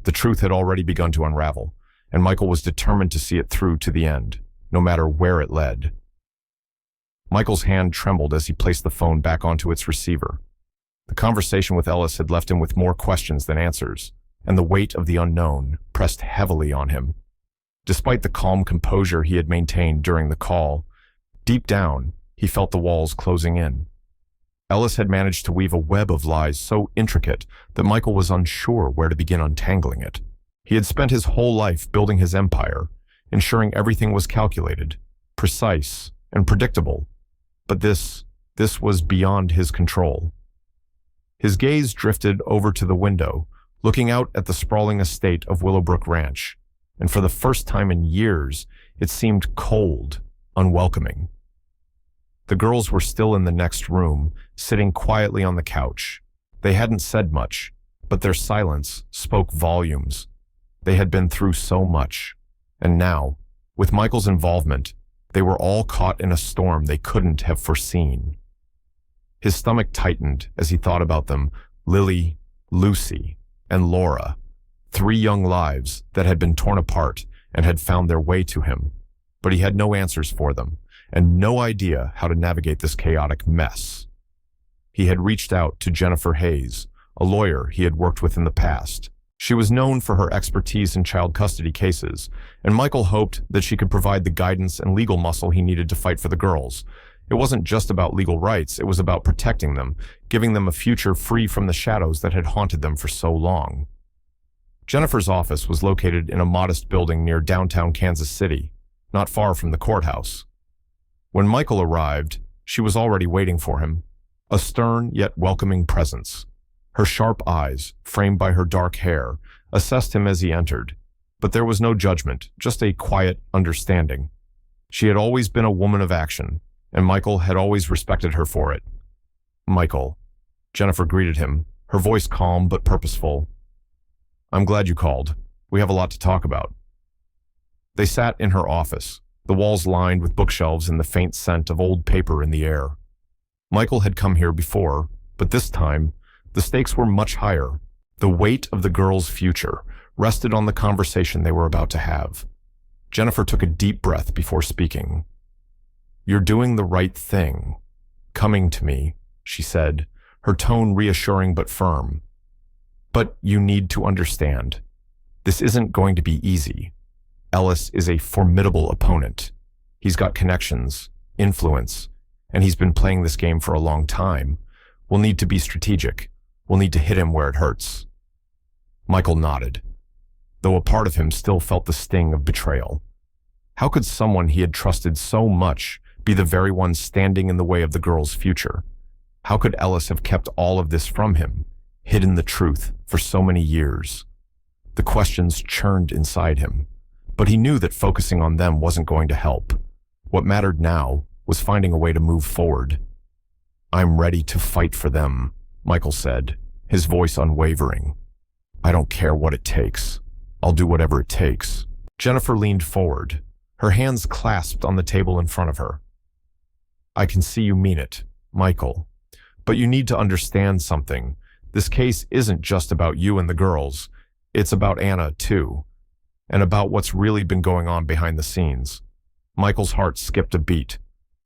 The truth had already begun to unravel, and Michael was determined to see it through to the end, no matter where it led. Michael's hand trembled as he placed the phone back onto its receiver. The conversation with Ellis had left him with more questions than answers, and the weight of the unknown pressed heavily on him. Despite the calm composure he had maintained during the call, deep down, he felt the walls closing in. Ellis had managed to weave a web of lies so intricate that Michael was unsure where to begin untangling it. He had spent his whole life building his empire, ensuring everything was calculated, precise, and predictable. But this was beyond his control. His gaze drifted over to the window, looking out at the sprawling estate of Willowbrook Ranch, and for the first time in years, it seemed cold, unwelcoming. The girls were still in the next room, sitting quietly on the couch. They hadn't said much, but their silence spoke volumes. They had been through so much, and now, with Michael's involvement, they were all caught in a storm they couldn't have foreseen. His stomach tightened as he thought about them: Lily, Lucy, and Laura, 3 young lives that had been torn apart and had found their way to him. But he had no answers for them, and no idea how to navigate this chaotic mess. He had reached out to Jennifer Hayes, a lawyer he had worked with in the past. She was known for her expertise in child custody cases, and Michael hoped that she could provide the guidance and legal muscle he needed to fight for the girls. It wasn't just about legal rights, it was about protecting them, giving them a future free from the shadows that had haunted them for so long. Jennifer's office was located in a modest building near downtown Kansas City, not far from the courthouse. When Michael arrived, she was already waiting for him, a stern yet welcoming presence. Her sharp eyes, framed by her dark hair, assessed him as he entered, but there was no judgment, just a quiet understanding. She had always been a woman of action, and Michael had always respected her for it. "Michael," Jennifer greeted him, her voice calm but purposeful. "I'm glad you called. We have a lot to talk about." They sat in her office, the walls lined with bookshelves and the faint scent of old paper in the air. Michael had come here before, but this time, the stakes were much higher. The weight of the girls' future rested on the conversation they were about to have. Jennifer took a deep breath before speaking. "You're doing the right thing. Coming to me," she said, her tone reassuring but firm. "But you need to understand. This isn't going to be easy. Ellis is a formidable opponent. He's got connections, influence, and he's been playing this game for a long time. We'll need to be strategic. We'll need to hit him where it hurts." Michael nodded, though a part of him still felt the sting of betrayal. How could someone he had trusted so much be the very one standing in the way of the girl's future? How could Ellis have kept all of this from him, hidden the truth for so many years? The questions churned inside him, but he knew that focusing on them wasn't going to help. What mattered now was finding a way to move forward. "I'm ready to fight for them," Michael said, his voice unwavering. "I don't care what it takes. I'll do whatever it takes." Jennifer leaned forward, her hands clasped on the table in front of her. "I can see you mean it, Michael. But you need to understand something. This case isn't just about you and the girls. It's about Anna, too. And about what's really been going on behind the scenes." Michael's heart skipped a beat.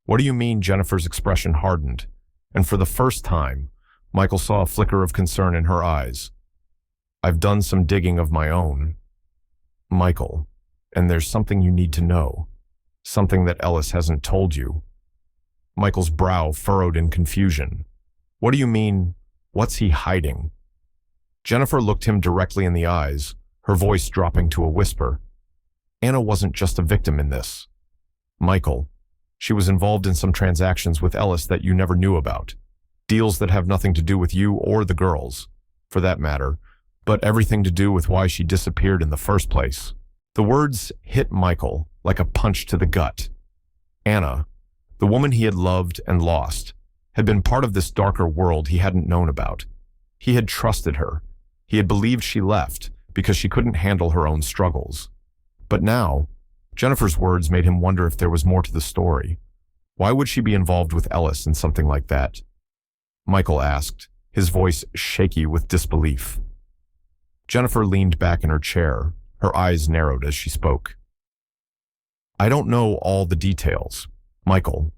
"What do you mean?" Jennifer's expression hardened, and for the first time, Michael saw a flicker of concern in her eyes. "I've done some digging of my own, Michael, and there's something you need to know. Something that Ellis hasn't told you." Michael's brow furrowed in confusion. "What do you mean? What's he hiding?" Jennifer looked him directly in the eyes, her voice dropping to a whisper. "Anna wasn't just a victim in this, Michael. She was involved in some transactions with Ellis that you never knew about. Deals that have nothing to do with you or the girls, for that matter, but everything to do with why she disappeared in the first place." The words hit Michael like a punch to the gut. Anna, the woman he had loved and lost, had been part of this darker world he hadn't known about. He had trusted her. He had believed she left because she couldn't handle her own struggles. But now, Jennifer's words made him wonder if there was more to the story. Why would she be involved with Ellis in something like that? Michael asked, his voice shaky with disbelief. Jennifer leaned back in her chair, her eyes narrowed as she spoke. "I don't know all the details, Michael,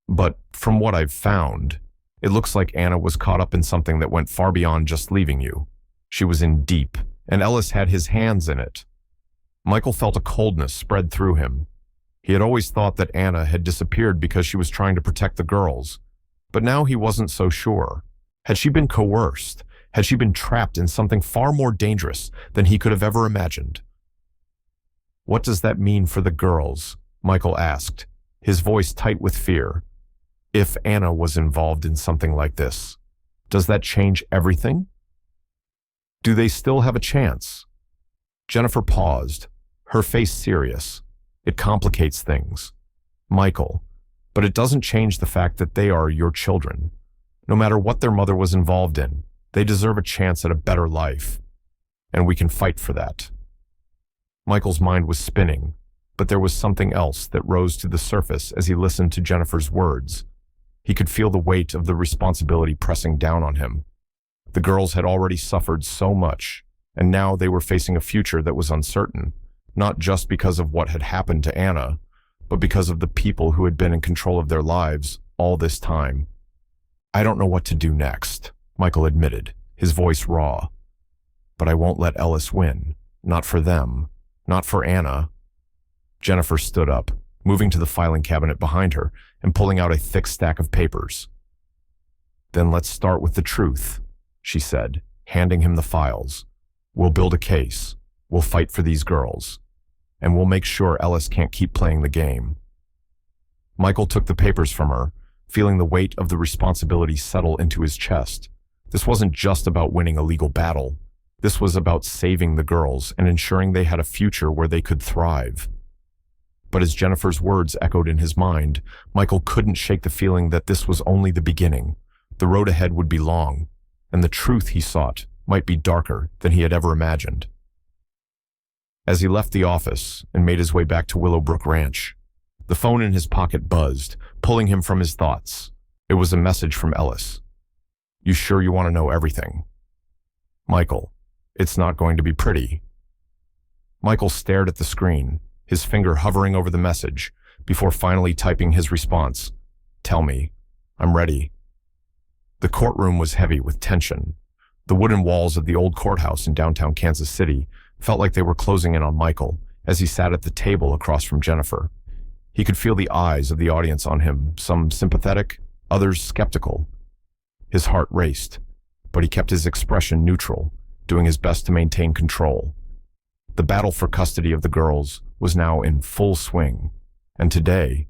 but from what I've found, it looks like Anna was caught up in something that went far beyond just leaving you. She was in deep, and Ellis had his hands in it." Michael felt a coldness spread through him. He had always thought that Anna had disappeared because she was trying to protect the girls, but now he wasn't so sure. Had she been coerced? Had she been trapped in something far more dangerous than he could have ever imagined? "What does that mean for the girls?" Michael asked, his voice tight with fear. "If Anna was involved in something like this, does that change everything? Do they still have a chance?" Jennifer paused, her face serious. "It complicates things, Michael, but it doesn't change the fact that they are your children. No matter what their mother was involved in, they deserve a chance at a better life, and we can fight for that." Michael's mind was spinning, but there was something else that rose to the surface as he listened to Jennifer's words. He could feel the weight of the responsibility pressing down on him. The girls had already suffered so much, and now they were facing a future that was uncertain, not just because of what had happened to Anna, but because of the people who had been in control of their lives all this time. "I don't know what to do next," Michael admitted, his voice raw. "But I won't let Ellis win. Not for them. Not for Anna." Jennifer stood up, moving to the filing cabinet behind her and pulling out a thick stack of papers. "Then let's start with the truth," she said, handing him the files. "We'll build a case. We'll fight for these girls. And we'll make sure Ellis can't keep playing the game." Michael took the papers from her, feeling the weight of the responsibility settle into his chest. This wasn't just about winning a legal battle. This was about saving the girls and ensuring they had a future where they could thrive. But as Jennifer's words echoed in his mind, Michael couldn't shake the feeling that this was only the beginning. The road ahead would be long, and the truth he sought might be darker than he had ever imagined. As he left the office and made his way back to Willowbrook Ranch, the phone in his pocket buzzed, pulling him from his thoughts. It was a message from Ellis. "You sure you want to know everything? Michael, it's not going to be pretty." Michael stared at the screen, his finger hovering over the message, before finally typing his response. "Tell me. I'm ready." The courtroom was heavy with tension. The wooden walls of the old courthouse in downtown Kansas City felt like they were closing in on Michael as he sat at the table across from Jennifer. He could feel the eyes of the audience on him, some sympathetic, others skeptical. His heart raced, but he kept his expression neutral, doing his best to maintain control. The battle for custody of the girls was now in full swing, and today,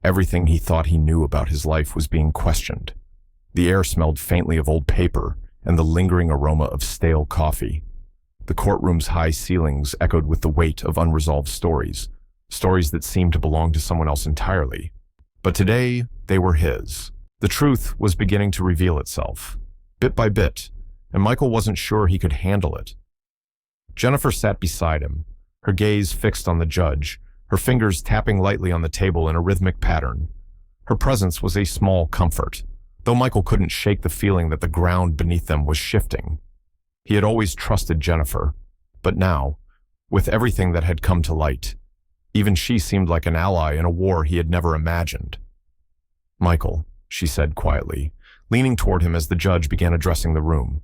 everything he thought he knew about his life was being questioned. The air smelled faintly of old paper and the lingering aroma of stale coffee. The courtroom's high ceilings echoed with the weight of unresolved stories, stories that seemed to belong to someone else entirely. But today, they were his. The truth was beginning to reveal itself, bit by bit, and Michael wasn't sure he could handle it. Jennifer sat beside him, her gaze fixed on the judge, her fingers tapping lightly on the table in a rhythmic pattern. Her presence was a small comfort, though Michael couldn't shake the feeling that the ground beneath them was shifting. He had always trusted Jennifer, but now, with everything that had come to light, even she seemed like an ally in a war he had never imagined. "Michael," she said quietly, leaning toward him as the judge began addressing the room,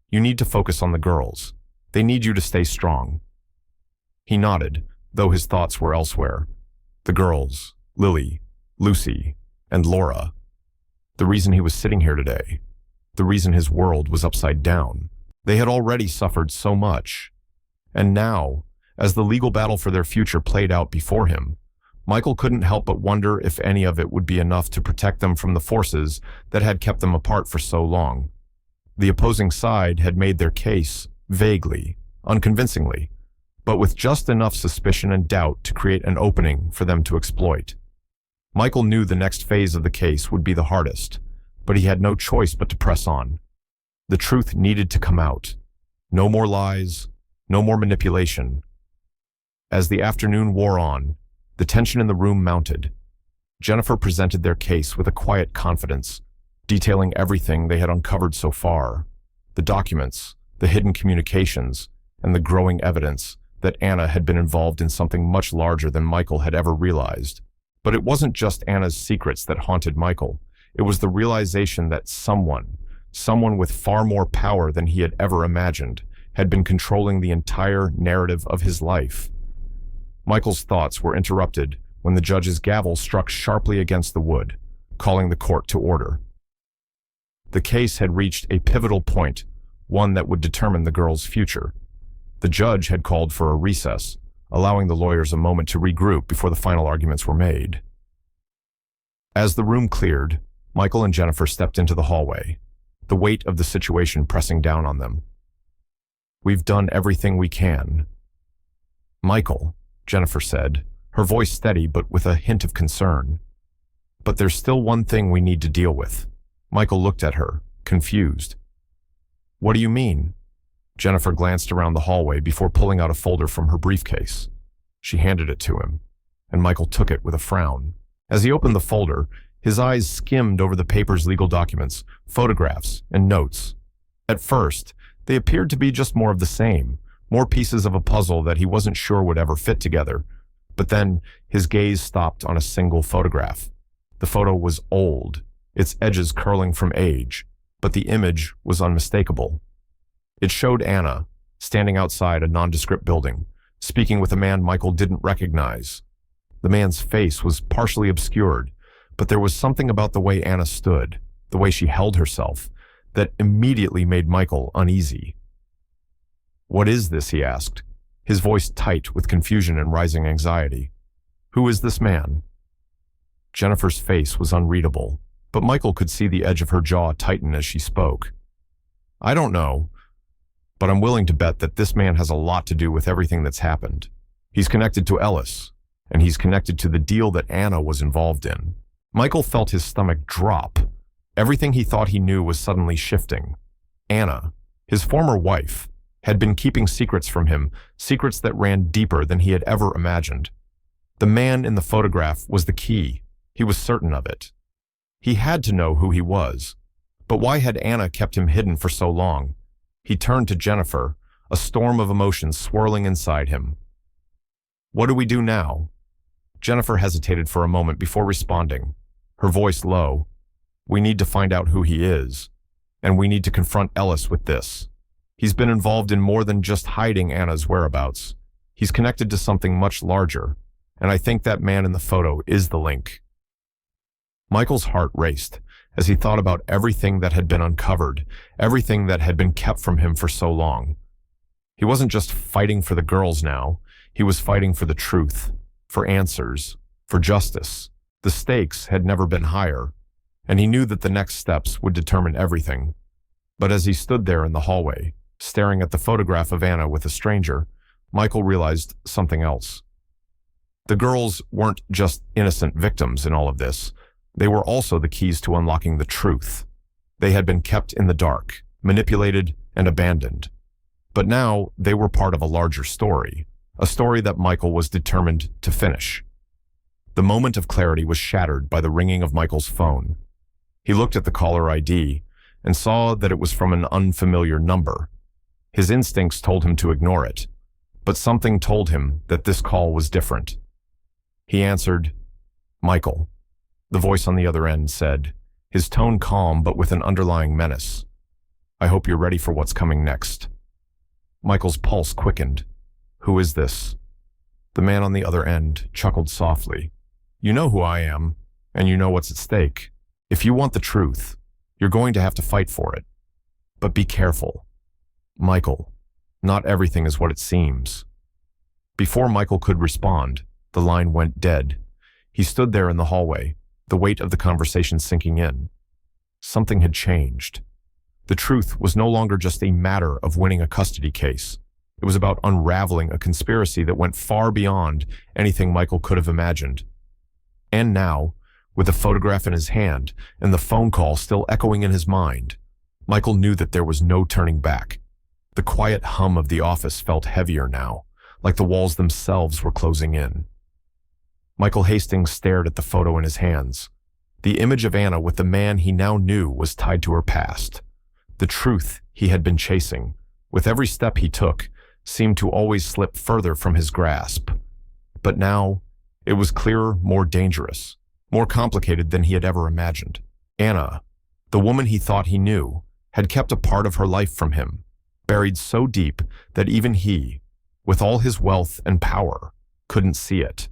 "you need to focus on the girls. They need you to stay strong." He nodded, though his thoughts were elsewhere. The girls, Lily, Lucy, and Laura. The reason he was sitting here today, the reason his world was upside down. They had already suffered so much. And now, as the legal battle for their future played out before him, Michael couldn't help but wonder if any of it would be enough to protect them from the forces that had kept them apart for so long. The opposing side had made their case vaguely, unconvincingly, but with just enough suspicion and doubt to create an opening for them to exploit. Michael knew the next phase of the case would be the hardest, but he had no choice but to press on. The truth needed to come out. No more lies, no more manipulation. As the afternoon wore on, the tension in the room mounted. Jennifer presented their case with a quiet confidence, detailing everything they had uncovered so far, the documents, the hidden communications, and the growing evidence that Anna had been involved in something much larger than Michael had ever realized. But it wasn't just Anna's secrets that haunted Michael. It was the realization that someone with far more power than he had ever imagined, had been controlling the entire narrative of his life. Michael's thoughts were interrupted when the judge's gavel struck sharply against the wood, calling the court to order. The case had reached a pivotal point, one that would determine the girl's future. The judge had called for a recess, allowing the lawyers a moment to regroup before the final arguments were made. As the room cleared, Michael and Jennifer stepped into the hallway, the weight of the situation pressing down on them. "We've done everything we can." "Michael," Jennifer said, her voice steady but with a hint of concern. "But there's still one thing we need to deal with." Michael looked at her, confused. "What do you mean?" Jennifer glanced around the hallway before pulling out a folder from her briefcase. She handed it to him, and Michael took it with a frown. As he opened the folder, his eyes skimmed over the paper's legal documents, photographs, and notes. At first, they appeared to be just more of the same, more pieces of a puzzle that he wasn't sure would ever fit together. But then, his gaze stopped on a single photograph. The photo was old, its edges curling from age, but the image was unmistakable. It showed Anna, standing outside a nondescript building, speaking with a man Michael didn't recognize. The man's face was partially obscured, but there was something about the way Anna stood, the way she held herself, that immediately made Michael uneasy. "What is this?" he asked, his voice tight with confusion and rising anxiety. "Who is this man?" Jennifer's face was unreadable, but Michael could see the edge of her jaw tighten as she spoke. "I don't know, but I'm willing to bet that this man has a lot to do with everything that's happened. He's connected to Ellis, and he's connected to the deal that Anna was involved in." Michael felt his stomach drop. Everything he thought he knew was suddenly shifting. Anna, his former wife, had been keeping secrets from him, secrets that ran deeper than he had ever imagined. The man in the photograph was the key. He was certain of it. He had to know who he was. But why had Anna kept him hidden for so long? He turned to Jennifer, a storm of emotions swirling inside him. "What do we do now?" Jennifer hesitated for a moment before responding, her voice low. "We need to find out who he is, and we need to confront Ellis with this. He's been involved in more than just hiding Anna's whereabouts. He's connected to something much larger, And I think that man in the photo is the link. Michael's heart raced as he thought about everything that had been uncovered, everything that had been kept from him for so long. He wasn't just fighting for the girls now, he was fighting for the truth, for answers, for justice. The stakes had never been higher, and he knew that the next steps would determine everything. But as he stood there in the hallway, staring at the photograph of Anna with a stranger, Michael realized something else. The girls weren't just innocent victims in all of this. They were also the keys to unlocking the truth. They had been kept in the dark, manipulated, and abandoned. But now they were part of a larger story, a story that Michael was determined to finish. The moment of clarity was shattered by the ringing of Michael's phone. He looked at the caller ID and saw that it was from an unfamiliar number. His instincts told him to ignore it, but something told him that this call was different. He answered, "Michael." The voice on the other end said, his tone calm but with an underlying menace, "I hope you're ready for what's coming next." Michael's pulse quickened. "Who is this?" The man on the other end chuckled softly. "You know who I am, and you know what's at stake. If you want the truth, you're going to have to fight for it. But be careful. Michael, not everything is what it seems." Before Michael could respond, the line went dead. He stood there in the hallway, the weight of the conversation sinking in. Something had changed. The truth was no longer just a matter of winning a custody case. It was about unraveling a conspiracy that went far beyond anything Michael could have imagined. And now, with the photograph in his hand and the phone call still echoing in his mind, Michael knew that there was no turning back. The quiet hum of the office felt heavier now, like the walls themselves were closing in. Michael Hastings stared at the photo in his hands. The image of Anna with the man he now knew was tied to her past. The truth he had been chasing, with every step he took, seemed to always slip further from his grasp. But now, it was clearer, more dangerous, more complicated than he had ever imagined. Anna, the woman he thought he knew, had kept a part of her life from him, buried so deep that even he, with all his wealth and power, couldn't see it.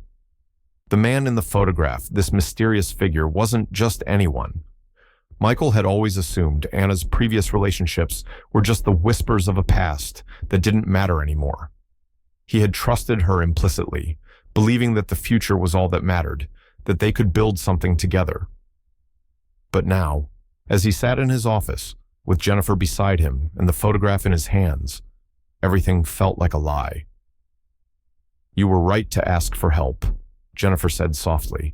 The man in the photograph, this mysterious figure, wasn't just anyone. Michael had always assumed Anna's previous relationships were just the whispers of a past that didn't matter anymore. He had trusted her implicitly, believing that the future was all that mattered, that they could build something together. But now, as he sat in his office, with Jennifer beside him and the photograph in his hands, everything felt like a lie. "You were right to ask for help," Jennifer said softly,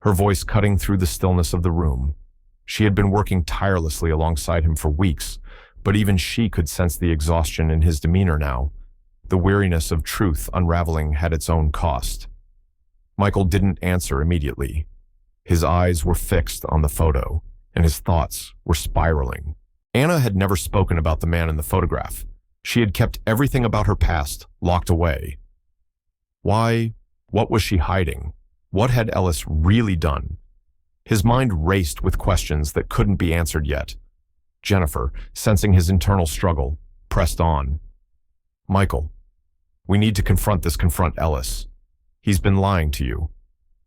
her voice cutting through the stillness of the room. She had been working tirelessly alongside him for weeks, but even she could sense the exhaustion in his demeanor now. The weariness of truth unraveling had its own cost. Michael didn't answer immediately. His eyes were fixed on the photo, and his thoughts were spiraling. Anna had never spoken about the man in the photograph. She had kept everything about her past locked away. Why? What was she hiding? What had Ellis really done? His mind raced with questions that couldn't be answered yet. Jennifer, sensing his internal struggle, pressed on. "Michael, we need to confront Ellis. He's been lying to you.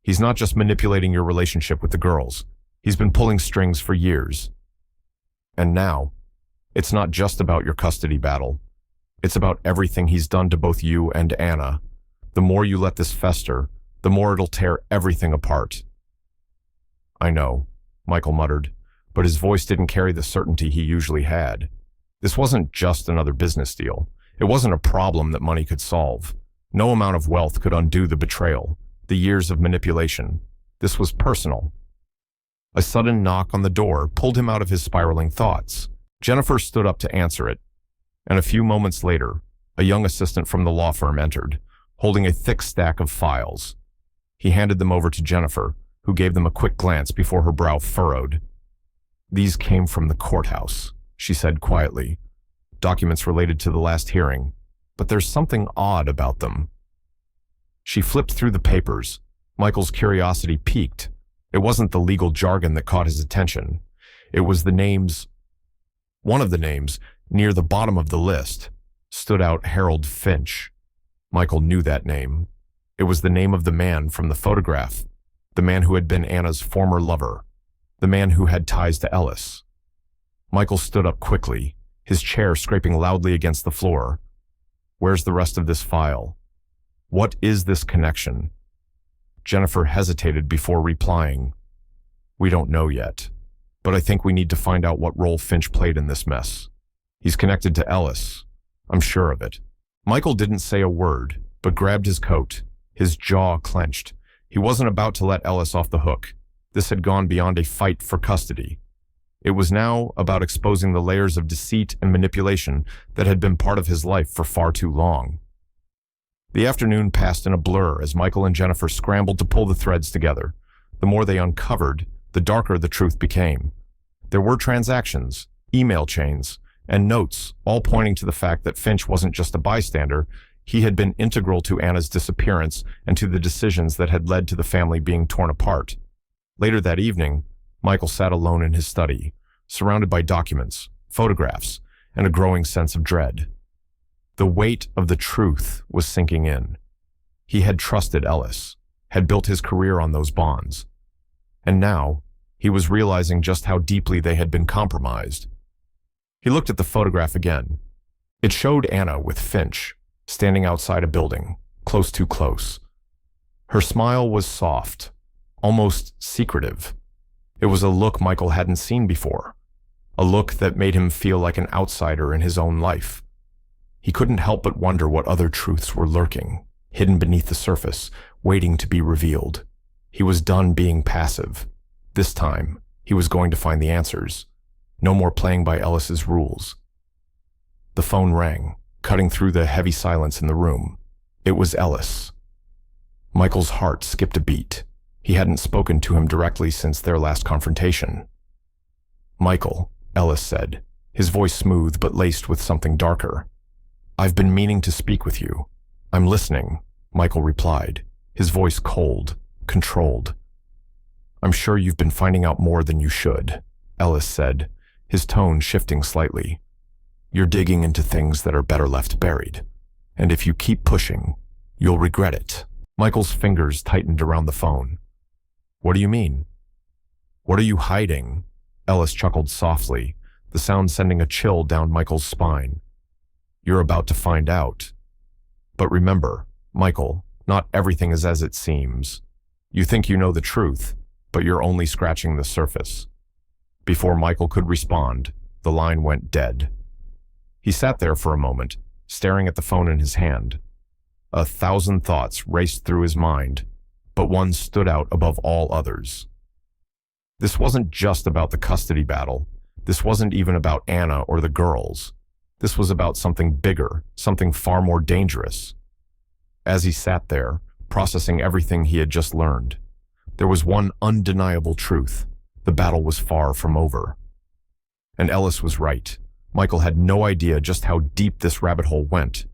He's not just manipulating your relationship with the girls. He's been pulling strings for years. And now, it's not just about your custody battle. It's about everything he's done to both you and Anna. The more you let this fester, the more it'll tear everything apart." "I know," Michael muttered, but his voice didn't carry the certainty he usually had. This wasn't just another business deal. It wasn't a problem that money could solve. No amount of wealth could undo the betrayal, the years of manipulation. This was personal. A sudden knock on the door pulled him out of his spiraling thoughts. Jennifer stood up to answer it, and a few moments later, a young assistant from the law firm entered, holding a thick stack of files. He handed them over to Jennifer, who gave them a quick glance before her brow furrowed. "These came from the courthouse," she said quietly. "Documents related to the last hearing, but there's something odd about them." She flipped through the papers. Michael's curiosity piqued. It wasn't the legal jargon that caught his attention. It was the names. One of the names, near the bottom of the list, stood out Harold Finch. Michael knew that name. It was the name of the man from the photograph, the man who had been Anna's former lover, the man who had ties to Ellis. Michael stood up quickly, his chair scraping loudly against the floor. Where's the rest of this file? What is this connection? Jennifer hesitated before replying. We don't know yet, but I think we need to find out what role Finch played in this mess. He's connected to Ellis. I'm sure of it. Michael didn't say a word, but grabbed his coat, his jaw clenched. He wasn't about to let Ellis off the hook. This had gone beyond a fight for custody. It was now about exposing the layers of deceit and manipulation that had been part of his life for far too long. The afternoon passed in a blur as Michael and Jennifer scrambled to pull the threads together. The more they uncovered, the darker the truth became. There were transactions, email chains, and notes, all pointing to the fact that Finch wasn't just a bystander. He had been integral to Anna's disappearance and to the decisions that had led to the family being torn apart. Later that evening, Michael sat alone in his study, surrounded by documents, photographs, and a growing sense of dread. The weight of the truth was sinking in. He had trusted Ellis, had built his career on those bonds. And now, he was realizing just how deeply they had been compromised. He looked at the photograph again. It showed Anna with Finch, standing outside a building, too close. Her smile was soft, almost secretive. It was a look Michael hadn't seen before, a look that made him feel like an outsider in his own life. He couldn't help but wonder what other truths were lurking, hidden beneath the surface, waiting to be revealed. He was done being passive. This time, he was going to find the answers. No more playing by Ellis's rules. The phone rang, cutting through the heavy silence in the room. It was Ellis. Michael's heart skipped a beat. He hadn't spoken to him directly since their last confrontation. Michael, Ellis said, his voice smooth but laced with something darker. I've been meaning to speak with you. I'm listening, Michael replied, his voice cold, controlled. I'm sure you've been finding out more than you should, Ellis said, his tone shifting slightly. You're digging into things that are better left buried. And if you keep pushing, you'll regret it. Michael's fingers tightened around the phone. What do you mean? What are you hiding? Ellis chuckled softly, the sound sending a chill down Michael's spine. You're about to find out. But remember, Michael, not everything is as it seems. You think you know the truth, but you're only scratching the surface. Before Michael could respond, the line went dead. He sat there for a moment, staring at the phone in his hand. 1,000 thoughts raced through his mind, but one stood out above all others. This wasn't just about the custody battle. This wasn't even about Anna or the girls. This was about something bigger, something far more dangerous. As he sat there, processing everything he had just learned, there was one undeniable truth. The battle was far from over. And Ellis was right. Michael had no idea just how deep this rabbit hole went.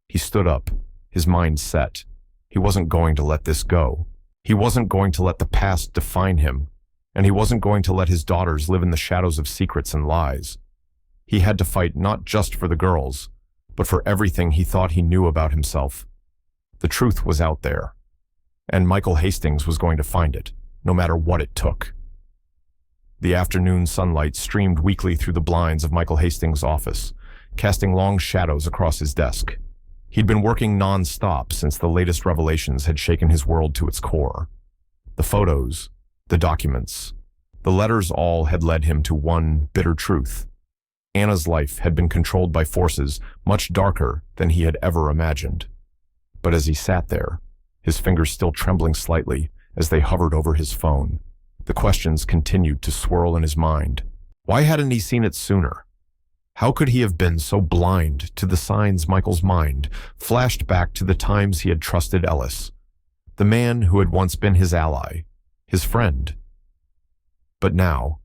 He stood up, his mind set. He wasn't going to let this go. He wasn't going to let the past define him, and he wasn't going to let his daughters live in the shadows of secrets and lies. He had to fight not just for the girls, but for everything he thought he knew about himself. The truth was out there, and Michael Hastings was going to find it, no matter what it took. The afternoon sunlight streamed weakly through the blinds of Michael Hastings' office, casting long shadows across his desk. He'd been working non-stop since the latest revelations had shaken his world to its core. The photos, the documents, the letters all had led him to one bitter truth. Anna's life had been controlled by forces much darker than he had ever imagined. But as he sat there, his fingers still trembling slightly as they hovered over his phone, the questions continued to swirl in his mind. Why hadn't he seen it sooner? How could he have been so blind to the signs? Michael's mind flashed back to the times he had trusted Ellis, the man who had once been his ally, his friend. But now,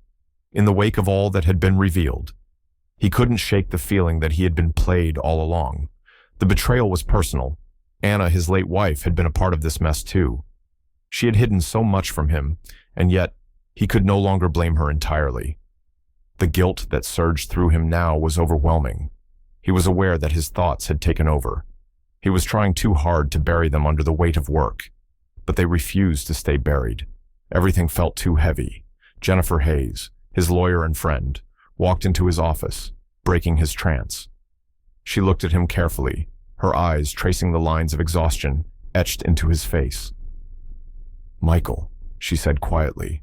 in the wake of all that had been revealed, he couldn't shake the feeling that he had been played all along. The betrayal was personal. Anna, his late wife, had been a part of this mess too. She had hidden so much from him, and yet he could no longer blame her entirely. The guilt that surged through him now was overwhelming. He was aware that his thoughts had taken over. He was trying too hard to bury them under the weight of work, but they refused to stay buried. Everything felt too heavy. Jennifer Hayes, his lawyer and friend, walked into his office, breaking his trance. She looked at him carefully, her eyes tracing the lines of exhaustion etched into his face. "Michael," she said quietly,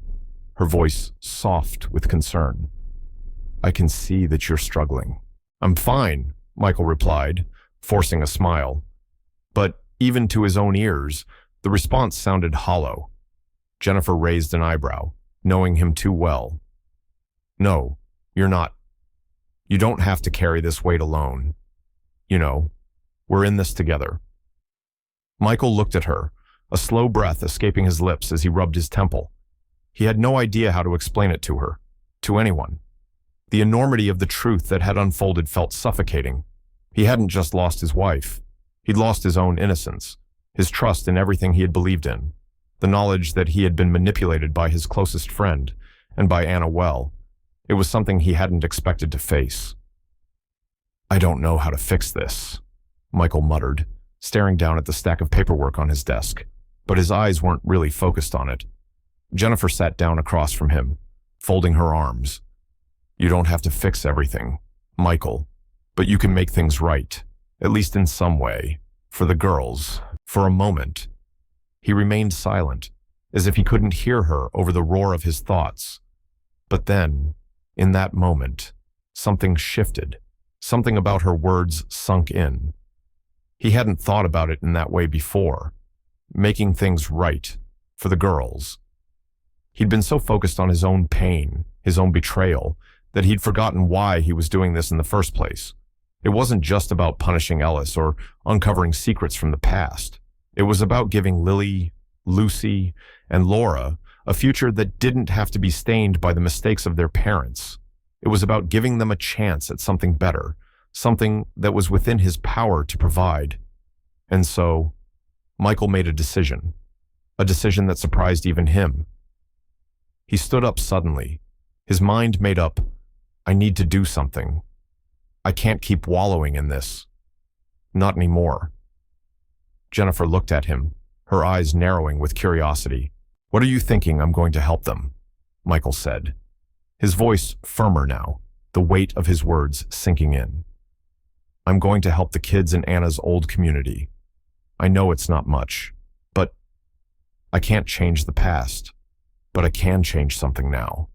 her voice soft with concern. "I can see that you're struggling." "I'm fine," Michael replied, forcing a smile. But even to his own ears, the response sounded hollow. Jennifer raised an eyebrow, knowing him too well. "No, you're not. You don't have to carry this weight alone. You know, we're in this together." Michael looked at her, a slow breath escaping his lips as he rubbed his temple. He had no idea how to explain it to her, to anyone. The enormity of the truth that had unfolded felt suffocating. He hadn't just lost his wife. He'd lost his own innocence, his trust in everything he had believed in, the knowledge that he had been manipulated by his closest friend and by Anna Well. It was something he hadn't expected to face. "I don't know how to fix this," Michael muttered, staring down at the stack of paperwork on his desk, but his eyes weren't really focused on it. Jennifer sat down across from him, folding her arms. "You don't have to fix everything, Michael, but you can make things right, at least in some way, for the girls." For a moment, he remained silent, as if he couldn't hear her over the roar of his thoughts. But then, in that moment, something shifted. Something about her words sunk in. He hadn't thought about it in that way before. Making things right, for the girls. He'd been so focused on his own pain, his own betrayal, that he'd forgotten why he was doing this in the first place. It wasn't just about punishing Ellis or uncovering secrets from the past. It was about giving Lily, Lucy, and Laura a future that didn't have to be stained by the mistakes of their parents. It was about giving them a chance at something better, something that was within his power to provide. And so, Michael made a decision that surprised even him. He stood up suddenly, his mind made up, "I need to do something. I can't keep wallowing in this. Not anymore." Jennifer looked at him, her eyes narrowing with curiosity. "What are you thinking I'm going to help them?" Michael said, his voice firmer now, the weight of his words sinking in. "I'm going to help the kids in Anna's old community. I know it's not much, but I can't change the past, but I can change something now.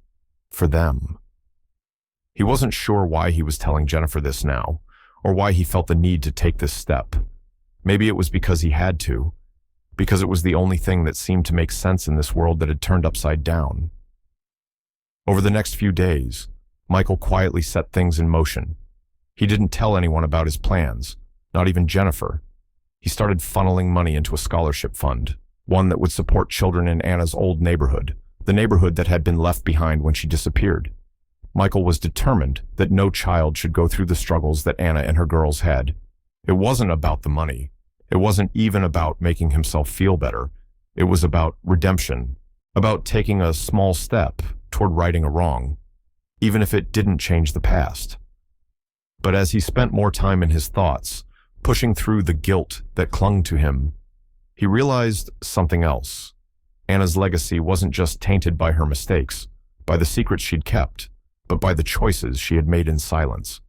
For them." He wasn't sure why he was telling Jennifer this now, or why he felt the need to take this step. Maybe it was because he had to, because it was the only thing that seemed to make sense in this world that had turned upside down. Over the next few days, Michael quietly set things in motion. He didn't tell anyone about his plans, not even Jennifer. He started funneling money into a scholarship fund, one that would support children in Anna's old neighborhood, the neighborhood that had been left behind when she disappeared. Michael was determined that no child should go through the struggles that Anna and her girls had. It wasn't about the money. It wasn't even about making himself feel better. It was about redemption, about taking a small step toward righting a wrong, even if it didn't change the past. But as he spent more time in his thoughts, pushing through the guilt that clung to him, he realized something else. Anna's legacy wasn't just tainted by her mistakes, by the secrets she'd kept, but by the choices she had made in silence.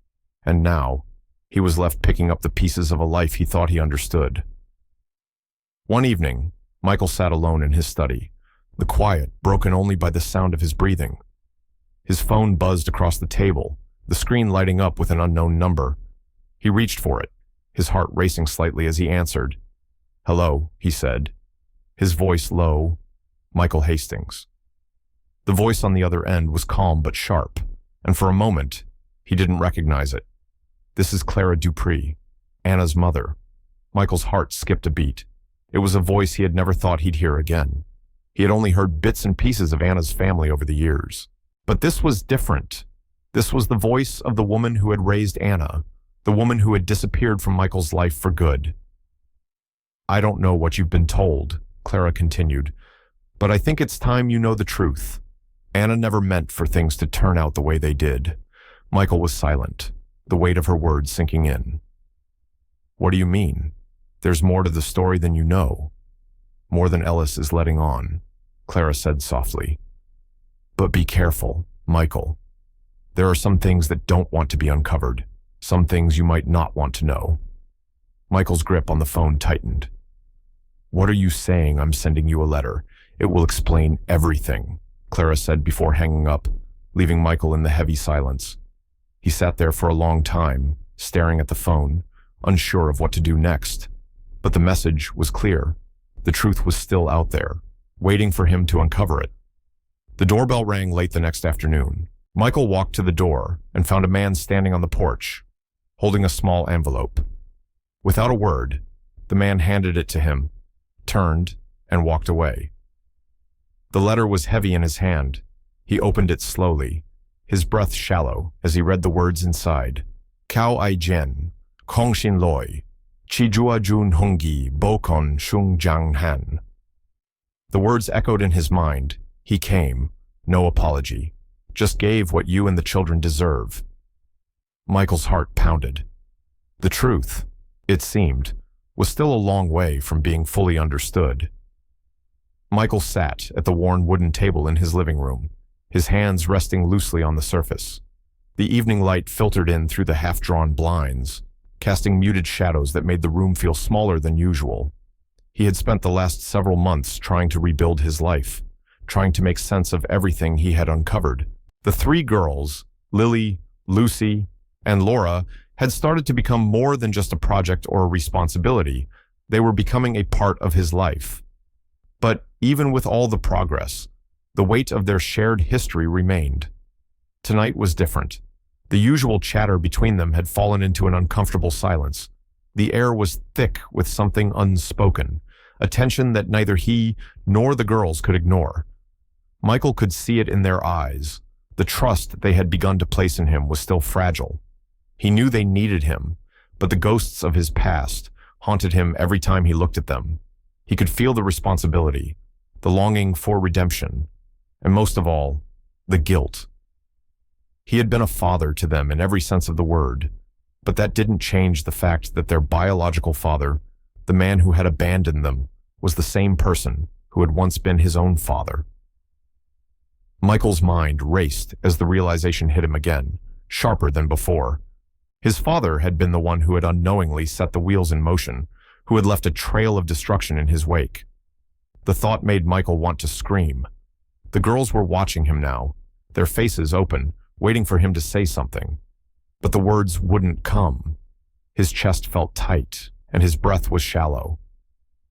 And now, he was left picking up the pieces of a life he thought he understood. One evening, Michael sat alone in his study, the quiet broken only by the sound of his breathing. His phone buzzed across the table, the screen lighting up with an unknown number. He reached for it, his heart racing slightly as he answered. "Hello," he said, his voice low. "Michael Hastings." The voice on the other end was calm but sharp, and for a moment, he didn't recognize it. "This is Clara Dupree, Anna's mother." Michael's heart skipped a beat. It was a voice he had never thought he'd hear again. He had only heard bits and pieces of Anna's family over the years. But this was different. This was the voice of the woman who had raised Anna, the woman who had disappeared from Michael's life for good. "I don't know what you've been told," Clara continued, "but I think it's time you know the truth. Anna never meant for things to turn out the way they did." Michael was silent, the weight of her words sinking in. "What do you mean?" There's more to the story than you know. More than Ellis is letting on, Clara said softly. But be careful, Michael. There are some things that don't want to be uncovered, some things you might not want to know. Michael's grip on the phone tightened. What are you saying? I'm sending you a letter. It will explain everything, Clara said before hanging up, leaving Michael in the heavy silence. He sat there for a long time, staring at the phone, unsure of what to do next. But the message was clear. The truth was still out there, waiting for him to uncover it. The doorbell rang late the next afternoon. Michael walked to the door and found a man standing on the porch, holding a small envelope. Without a word, the man handed it to him, turned, and walked away. The letter was heavy in his hand. He opened it slowly, his breath shallow as he read the words inside. Kao ai jen, kong shin loi, chi jua jun hongi bokon shung jang han. The words echoed in his mind. He came, no apology, just gave what you and the children deserve. Michael's heart pounded. The truth, it seemed, was still a long way from being fully understood. Michael sat at the worn wooden table in his living room, his hands resting loosely on the surface. The evening light filtered in through the half-drawn blinds, casting muted shadows that made the room feel smaller than usual. He had spent the last several months trying to rebuild his life, trying to make sense of everything he had uncovered. The three girls, Lily, Lucy, and Laura, had started to become more than just a project or a responsibility. They were becoming a part of his life. But even with all the progress, the weight of their shared history remained. Tonight was different. The usual chatter between them had fallen into an uncomfortable silence. The air was thick with something unspoken, a tension that neither he nor the girls could ignore. Michael could see it in their eyes. The trust they had begun to place in him was still fragile. He knew they needed him, but the ghosts of his past haunted him every time he looked at them. He could feel the responsibility, the longing for redemption, and most of all, the guilt. He had been a father to them in every sense of the word, but that didn't change the fact that their biological father, the man who had abandoned them, was the same person who had once been his own father. Michael's mind raced as the realization hit him again, sharper than before. His father had been the one who had unknowingly set the wheels in motion, who had left a trail of destruction in his wake. The thought made Michael want to scream. The girls were watching him now, their faces open, waiting for him to say something. But the words wouldn't come. His chest felt tight, and his breath was shallow.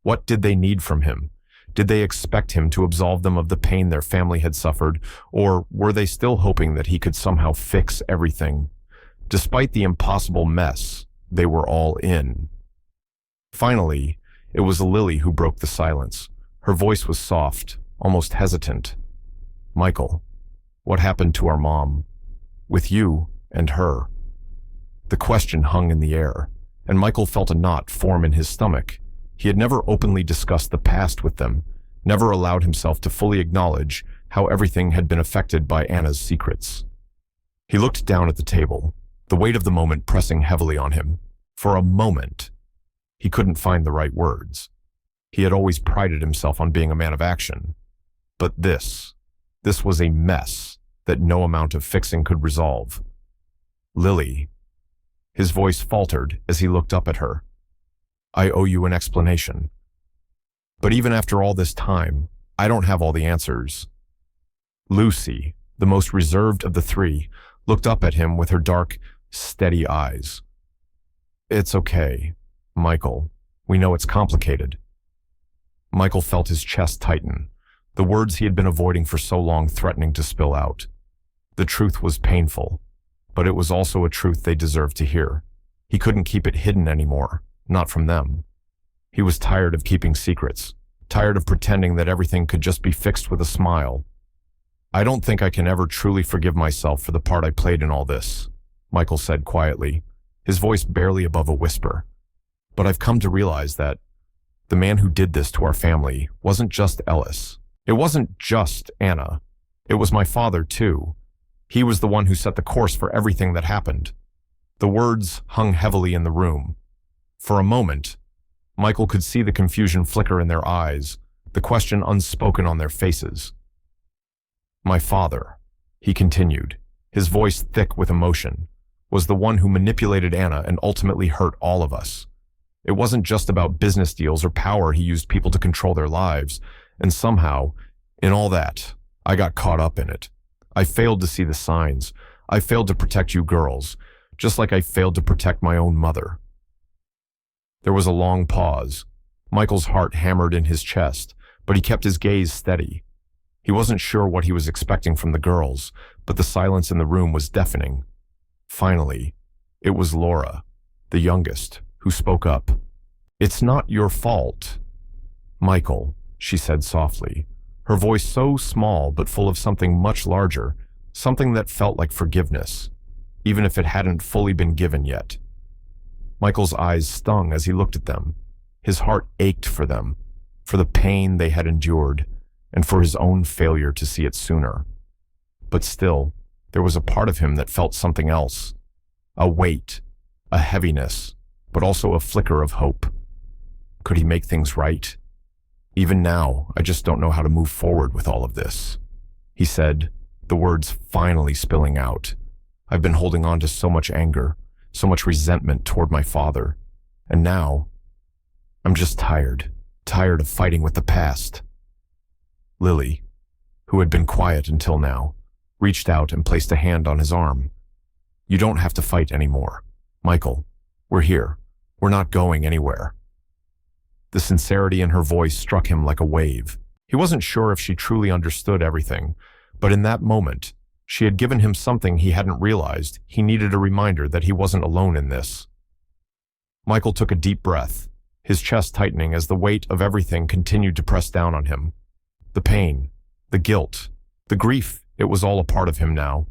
What did they need from him? Did they expect him to absolve them of the pain their family had suffered, or were they still hoping that he could somehow fix everything? Despite the impossible mess, they were all in. Finally, it was Lily who broke the silence. Her voice was soft, almost hesitant. Michael, what happened to our mom? With you and her? The question hung in the air, and Michael felt a knot form in his stomach. He had never openly discussed the past with them, never allowed himself to fully acknowledge how everything had been affected by Anna's secrets. He looked down at the table, the weight of the moment pressing heavily on him. For a moment, he couldn't find the right words. He had always prided himself on being a man of action. But this was a mess that no amount of fixing could resolve. Lily. His voice faltered as he looked up at her. I owe you an explanation. But even after all this time, I don't have all the answers. Lucy, the most reserved of the three, looked up at him with her dark, steady eyes. It's okay, Michael. We know it's complicated. Michael felt his chest tighten, the words he had been avoiding for so long threatening to spill out. The truth was painful, but it was also a truth they deserved to hear. He couldn't keep it hidden anymore, not from them. He was tired of keeping secrets, tired of pretending that everything could just be fixed with a smile. I don't think I can ever truly forgive myself for the part I played in all this, Michael said quietly, his voice barely above a whisper. But I've come to realize that the man who did this to our family wasn't just Ellis. It wasn't just Anna. It was my father, too. He was the one who set the course for everything that happened. The words hung heavily in the room. For a moment, Michael could see the confusion flicker in their eyes, the question unspoken on their faces. My father, he continued, his voice thick with emotion, was the one who manipulated Anna and ultimately hurt all of us. It wasn't just about business deals or power. He used people to control their lives, and somehow, in all that, I got caught up in it. I failed to see the signs. I failed to protect you girls, just like I failed to protect my own mother. There was a long pause. Michael's heart hammered in his chest, but he kept his gaze steady. He wasn't sure what he was expecting from the girls, but the silence in the room was deafening. Finally, it was Laura, the youngest, who spoke up. It's not your fault. Michael, she said softly, her voice so small but full of something much larger, something that felt like forgiveness, even if it hadn't fully been given yet. Michael's eyes stung as he looked at them. His heart ached for them, for the pain they had endured, and for his own failure to see it sooner. But still, there was a part of him that felt something else. A weight, a heaviness, but also a flicker of hope. Could he make things right? Even now, I just don't know how to move forward with all of this, he said, the words finally spilling out. I've been holding on to so much anger, so much resentment toward my father, and now, I'm just tired of fighting with the past. Lily, who had been quiet until now, reached out and placed a hand on his arm. You don't have to fight anymore. Michael, we're here. We're not going anywhere. The sincerity in her voice struck him like a wave. He wasn't sure if she truly understood everything, but in that moment, she had given him something he hadn't realized. He needed a reminder that he wasn't alone in this. Michael took a deep breath, his chest tightening as the weight of everything continued to press down on him. The pain, the guilt, the grief, it was all a part of him now.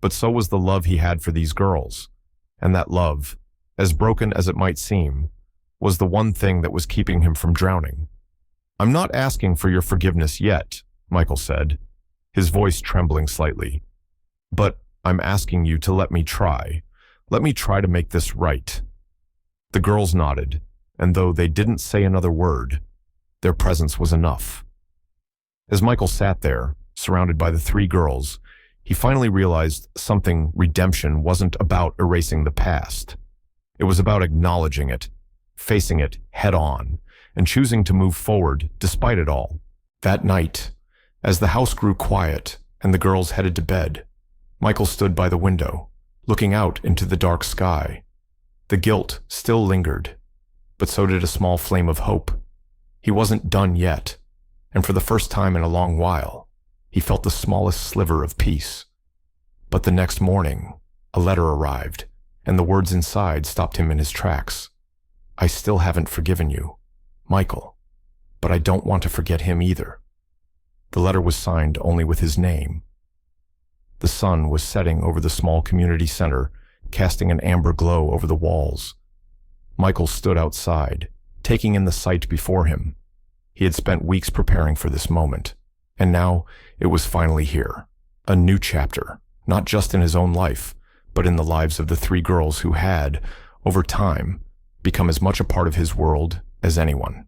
But so was the love he had for these girls. And that love, as broken as it might seem, was the one thing that was keeping him from drowning. I'm not asking for your forgiveness yet, Michael said, his voice trembling slightly. But I'm asking you to let me try. Let me try to make this right. The girls nodded, and though they didn't say another word, their presence was enough. As Michael sat there, surrounded by the three girls, he finally realized something. Redemption wasn't about erasing the past. It was about acknowledging it, facing it head on, and choosing to move forward despite it all. That night, as the house grew quiet and the girls headed to bed, Michael stood by the window, looking out into the dark sky. The guilt still lingered, but so did a small flame of hope. He wasn't done yet, and for the first time in a long while, he felt the smallest sliver of peace. But the next morning, a letter arrived, and the words inside stopped him in his tracks. I still haven't forgiven you, Michael, but I don't want to forget him either. The letter was signed only with his name. The sun was setting over the small community center, casting an amber glow over the walls. Michael stood outside, taking in the sight before him. He had spent weeks preparing for this moment, and now it was finally here. A new chapter, not just in his own life, but in the lives of the three girls who had, over time, become as much a part of his world as anyone.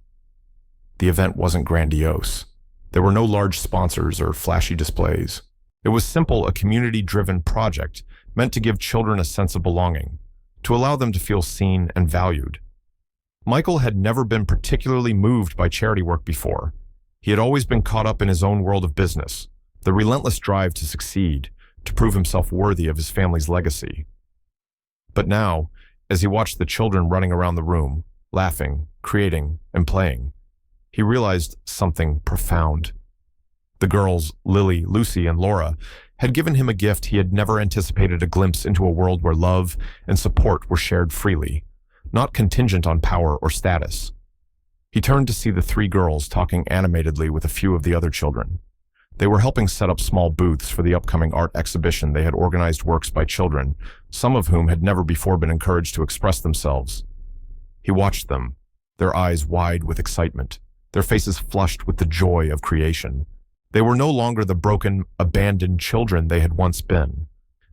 The event wasn't grandiose. There were no large sponsors or flashy displays. It was simple, a community-driven project meant to give children a sense of belonging, to allow them to feel seen and valued. Michael had never been particularly moved by charity work before. He had always been caught up in his own world of business, the relentless drive to succeed, to prove himself worthy of his family's legacy. But now, as he watched the children running around the room, laughing, creating, and playing, he realized something profound. The girls, Lily, Lucy, and Laura, had given him a gift he had never anticipated, a glimpse into a world where love and support were shared freely, not contingent on power or status. He turned to see the three girls talking animatedly with a few of the other children. They were helping set up small booths for the upcoming art exhibition. They had organized works by children, some of whom had never before been encouraged to express themselves. He watched them, their eyes wide with excitement, their faces flushed with the joy of creation. They were no longer the broken, abandoned children they had once been.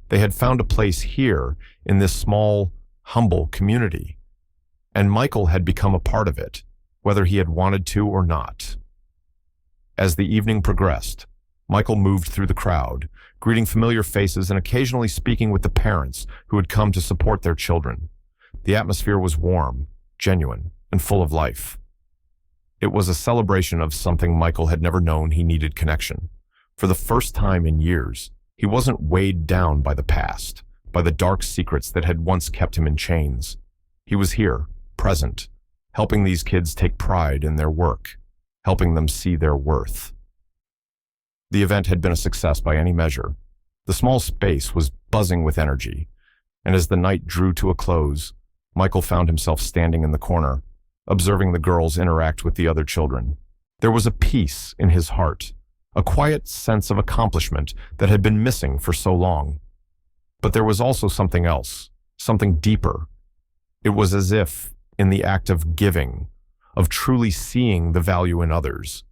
They had found a place here in this small, humble community. and Michael had become a part of it, whether he had wanted to or not. As the evening progressed, Michael moved through the crowd, greeting familiar faces and occasionally speaking with the parents who had come to support their children. The atmosphere was warm, genuine, and full of life. It was a celebration of something Michael had never known. He needed connection. For the first time in years, he wasn't weighed down by the past, by the dark secrets that had once kept him in chains. He was here, present, helping these kids take pride in their work, helping them see their worth. The event had been a success by any measure. The small space was buzzing with energy, and as the night drew to a close, Michael found himself standing in the corner, observing the girls interact with the other children. There was a peace in his heart, a quiet sense of accomplishment that had been missing for so long. But there was also something else, something deeper. It was as if, in the act of giving, of truly seeing the value in others,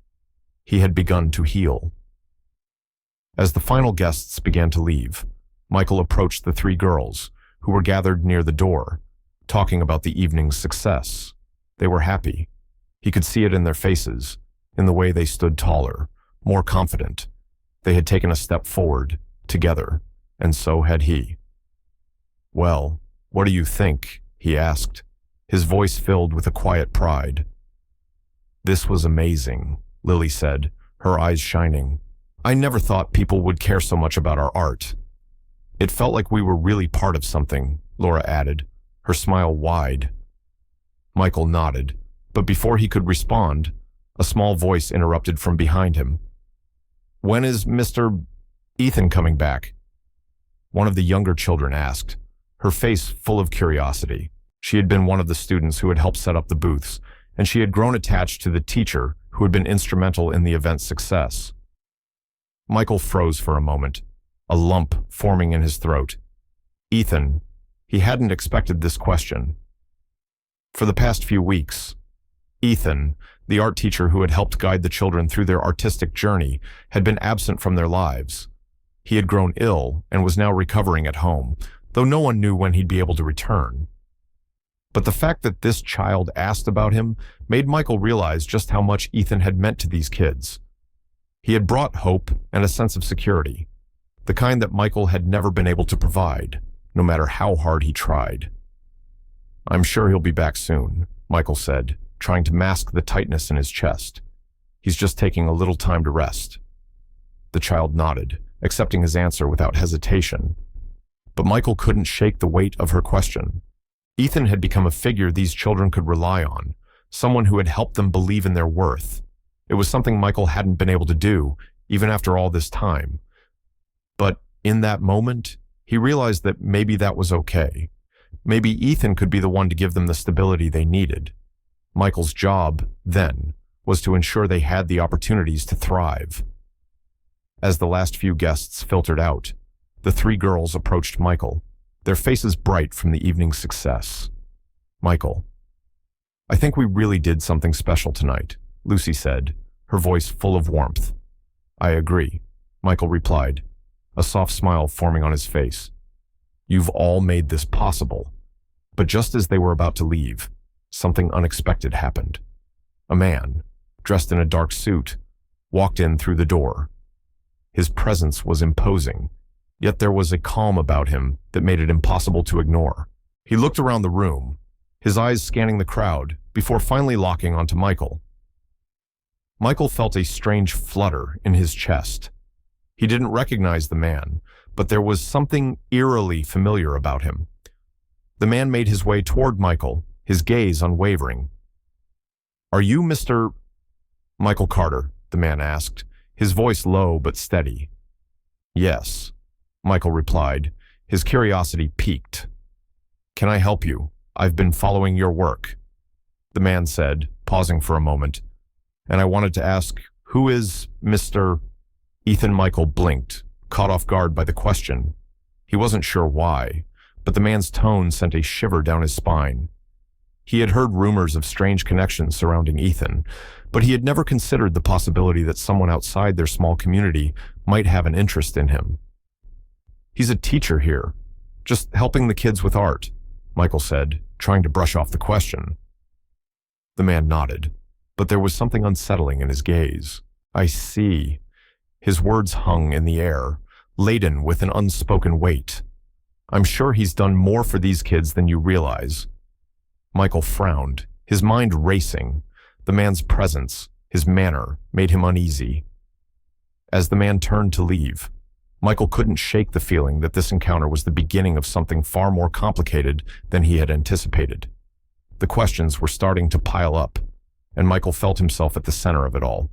he had begun to heal. As the final guests began to leave, Michael approached the three girls, who were gathered near the door, talking about the evening's success. They were happy. He could see it in their faces, in the way they stood taller, more confident. They had taken a step forward, together, and so had he. "Well, what do you think?" he asked, his voice filled with a quiet pride. "This was amazing," Lily said, her eyes shining. "I never thought people would care so much about our art." "It felt like we were really part of something," Laura added, her smile wide. Michael nodded, but before he could respond, a small voice interrupted from behind him. "When is Mr. Ethan coming back?" One of the younger children asked, her face full of curiosity. She had been one of the students who had helped set up the booths, and she had grown attached to the teacher who had been instrumental in the event's success. Michael froze for a moment, a lump forming in his throat. Ethan, he hadn't expected this question. For the past few weeks, Ethan, the art teacher who had helped guide the children through their artistic journey, had been absent from their lives. He had grown ill and was now recovering at home, though no one knew when he'd be able to return. But the fact that this child asked about him made Michael realize just how much Ethan had meant to these kids. He had brought hope and a sense of security, the kind that Michael had never been able to provide, no matter how hard he tried. "I'm sure he'll be back soon," Michael said, trying to mask the tightness in his chest. "He's just taking a little time to rest." The child nodded, accepting his answer without hesitation. But Michael couldn't shake the weight of her question. Ethan had become a figure these children could rely on, someone who had helped them believe in their worth. It was something Michael hadn't been able to do, even after all this time. But in that moment, he realized that maybe that was okay. Maybe Ethan could be the one to give them the stability they needed. Michael's job, then, was to ensure they had the opportunities to thrive. As the last few guests filtered out, the three girls approached Michael, their faces bright from the evening's success. "Michael, I think we really did something special tonight," Lucy said, her voice full of warmth. "I agree," Michael replied, a soft smile forming on his face. "You've all made this possible." But just as they were about to leave, something unexpected happened. A man, dressed in a dark suit, walked in through the door. His presence was imposing, yet there was a calm about him that made it impossible to ignore. He looked around the room, his eyes scanning the crowd, before finally locking onto Michael. Michael felt a strange flutter in his chest. He didn't recognize the man, but there was something eerily familiar about him. The man made his way toward Michael, his gaze unwavering. "Are you Mr. Michael Carter?" the man asked, his voice low but steady. "Yes," Michael replied, his curiosity piqued. "Can I help you? I've been following your work," the man said, pausing for a moment. "And I wanted to ask, who is Mr. Ethan?" Michael blinked, caught off guard by the question. He wasn't sure why, but the man's tone sent a shiver down his spine. He had heard rumors of strange connections surrounding Ethan, but he had never considered the possibility that someone outside their small community might have an interest in him. "He's a teacher here, just helping the kids with art," Michael said, trying to brush off the question. The man nodded, but there was something unsettling in his gaze. I see. His words hung in the air, laden with an unspoken weight. I'm sure he's done more for these kids than you realize. Michael frowned, his mind racing. The man's presence, his manner, made him uneasy. As the man turned to leave, Michael couldn't shake the feeling that this encounter was the beginning of something far more complicated than he had anticipated. The questions were starting to pile up, and Michael felt himself at the center of it all.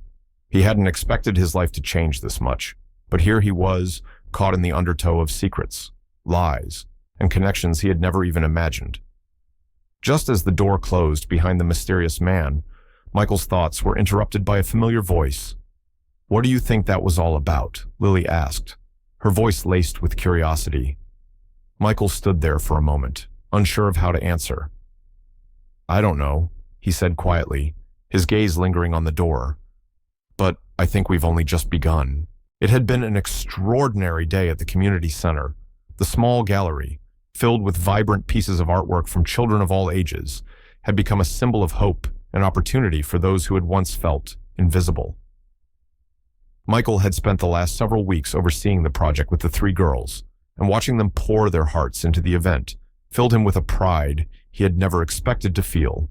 He hadn't expected his life to change this much, but here he was, caught in the undertow of secrets, lies, and connections he had never even imagined. Just as the door closed behind the mysterious man, Michael's thoughts were interrupted by a familiar voice. "What do you think that was all about?" Lily asked, her voice laced with curiosity. Michael stood there for a moment, unsure of how to answer. "I don't know," he said quietly, his gaze lingering on the door. "But I think we've only just begun." It had been an extraordinary day at the community center. The small gallery, filled with vibrant pieces of artwork from children of all ages, had become a symbol of hope and opportunity for those who had once felt invisible. Michael had spent the last several weeks overseeing the project with the three girls, and watching them pour their hearts into the event filled him with a pride he had never expected to feel.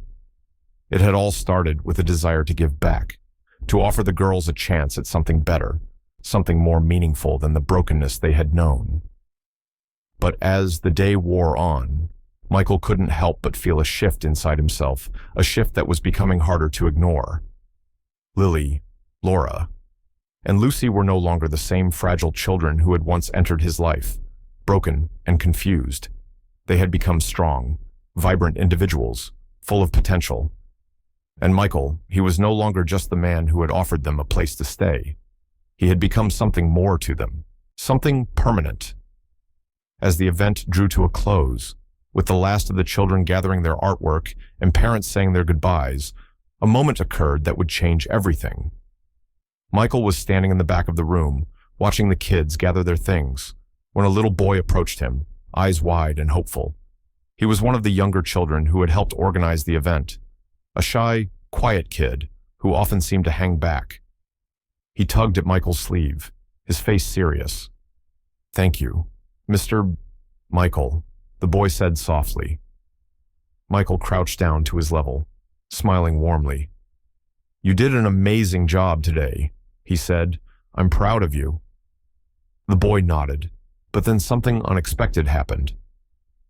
It had all started with a desire to give back, to offer the girls a chance at something better, something more meaningful than the brokenness they had known. But as the day wore on, Michael couldn't help but feel a shift inside himself, a shift that was becoming harder to ignore. Lily, Laura, and Lucy were no longer the same fragile children who had once entered his life, broken and confused. They had become strong, vibrant individuals, full of potential. And Michael, he was no longer just the man who had offered them a place to stay. He had become something more to them, something permanent. As the event drew to a close, with the last of the children gathering their artwork and parents saying their goodbyes, a moment occurred that would change everything. Michael was standing in the back of the room, watching the kids gather their things, when a little boy approached him, eyes wide and hopeful. He was one of the younger children who had helped organize the event, a shy, quiet kid who often seemed to hang back. He tugged at Michael's sleeve, his face serious. "Thank you, Mr. Michael," the boy said softly. Michael crouched down to his level, smiling warmly. "You did an amazing job today," he said. "I'm proud of you." The boy nodded, but then something unexpected happened.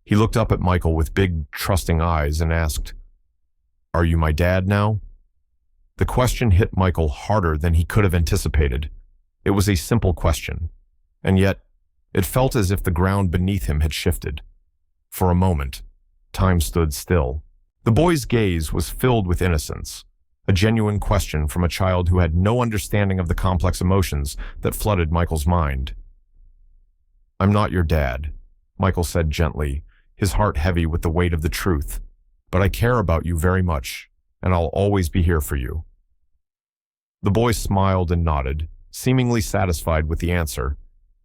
He looked up at Michael with big, trusting eyes and asked, "Are you my dad now?" The question hit Michael harder than he could have anticipated. It was a simple question, and yet it felt as if the ground beneath him had shifted. For a moment, time stood still. The boy's gaze was filled with innocence, a genuine question from a child who had no understanding of the complex emotions that flooded Michael's mind. "I'm not your dad," Michael said gently, his heart heavy with the weight of the truth. "But I care about you very much, and I'll always be here for you." The boy smiled and nodded, seemingly satisfied with the answer.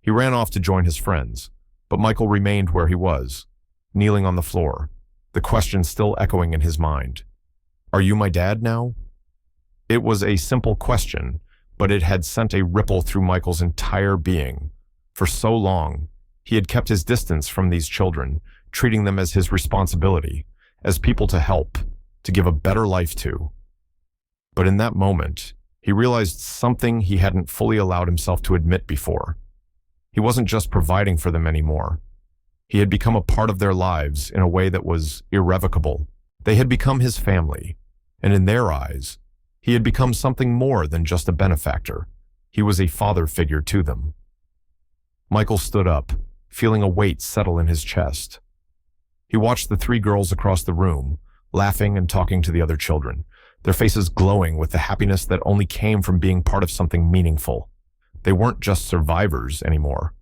He ran off to join his friends, but Michael remained where he was, kneeling on the floor, the question still echoing in his mind. "Are you my dad now?" It was a simple question, but it had sent a ripple through Michael's entire being. For so long, he had kept his distance from these children, treating them as his responsibility, as people to help, to give a better life to. But in that moment, he realized something he hadn't fully allowed himself to admit before. He wasn't just providing for them anymore. He had become a part of their lives in a way that was irrevocable. They had become his family, and in their eyes, he had become something more than just a benefactor. He was a father figure to them. Michael stood up, feeling a weight settle in his chest. He watched the three girls across the room, laughing and talking to the other children, their faces glowing with the happiness that only came from being part of something meaningful. They weren't just survivors anymore.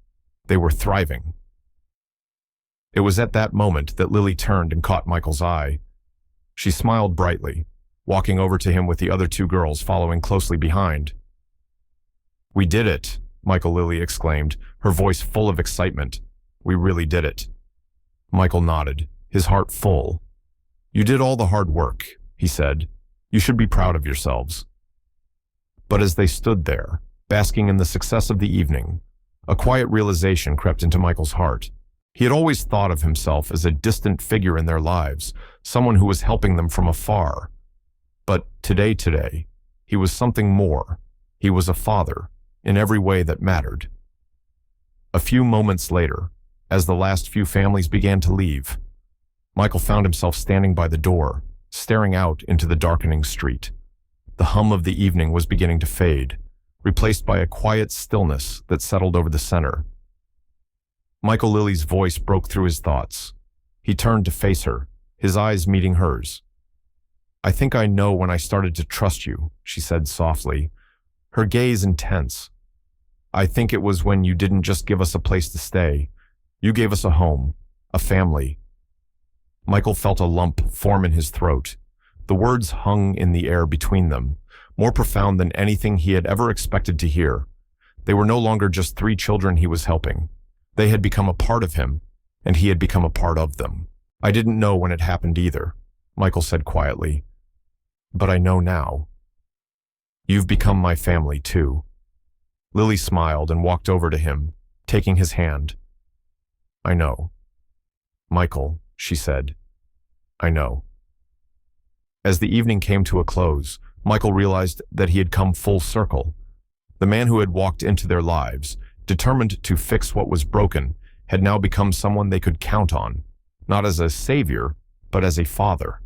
They were thriving. It was at that moment that Lily turned and caught Michael's eye. She smiled brightly, walking over to him with the other two girls following closely behind. "We did it," Michael Lily exclaimed, her voice full of excitement. "We really did it." Michael nodded, his heart full. "You did all the hard work," he said. "You should be proud of yourselves." But as they stood there, basking in the success of the evening, a quiet realization crept into Michael's heart. He had always thought of himself as a distant figure in their lives, someone who was helping them from afar. But today, he was something more. He was a father, in every way that mattered. A few moments later, as the last few families began to leave, Michael found himself standing by the door, staring out into the darkening street. The hum of the evening was beginning to fade, replaced by a quiet stillness that settled over the center. Michael Lily's voice broke through his thoughts. He turned to face her, his eyes meeting hers. "I think I know when I started to trust you," she said softly, her gaze intense. "I think it was when you didn't just give us a place to stay. You gave us a home, a family." Michael felt a lump form in his throat. The words hung in the air between them, more profound than anything he had ever expected to hear. They were no longer just three children he was helping. They had become a part of him, and he had become a part of them. "I didn't know when it happened either," Michael said quietly. "But I know now. You've become my family too." Lily smiled and walked over to him, taking his hand. "I know. Michael," she said. "I know." As the evening came to a close, Michael realized that he had come full circle. The man who had walked into their lives, determined to fix what was broken, had now become someone they could count on, not as a savior, but as a father.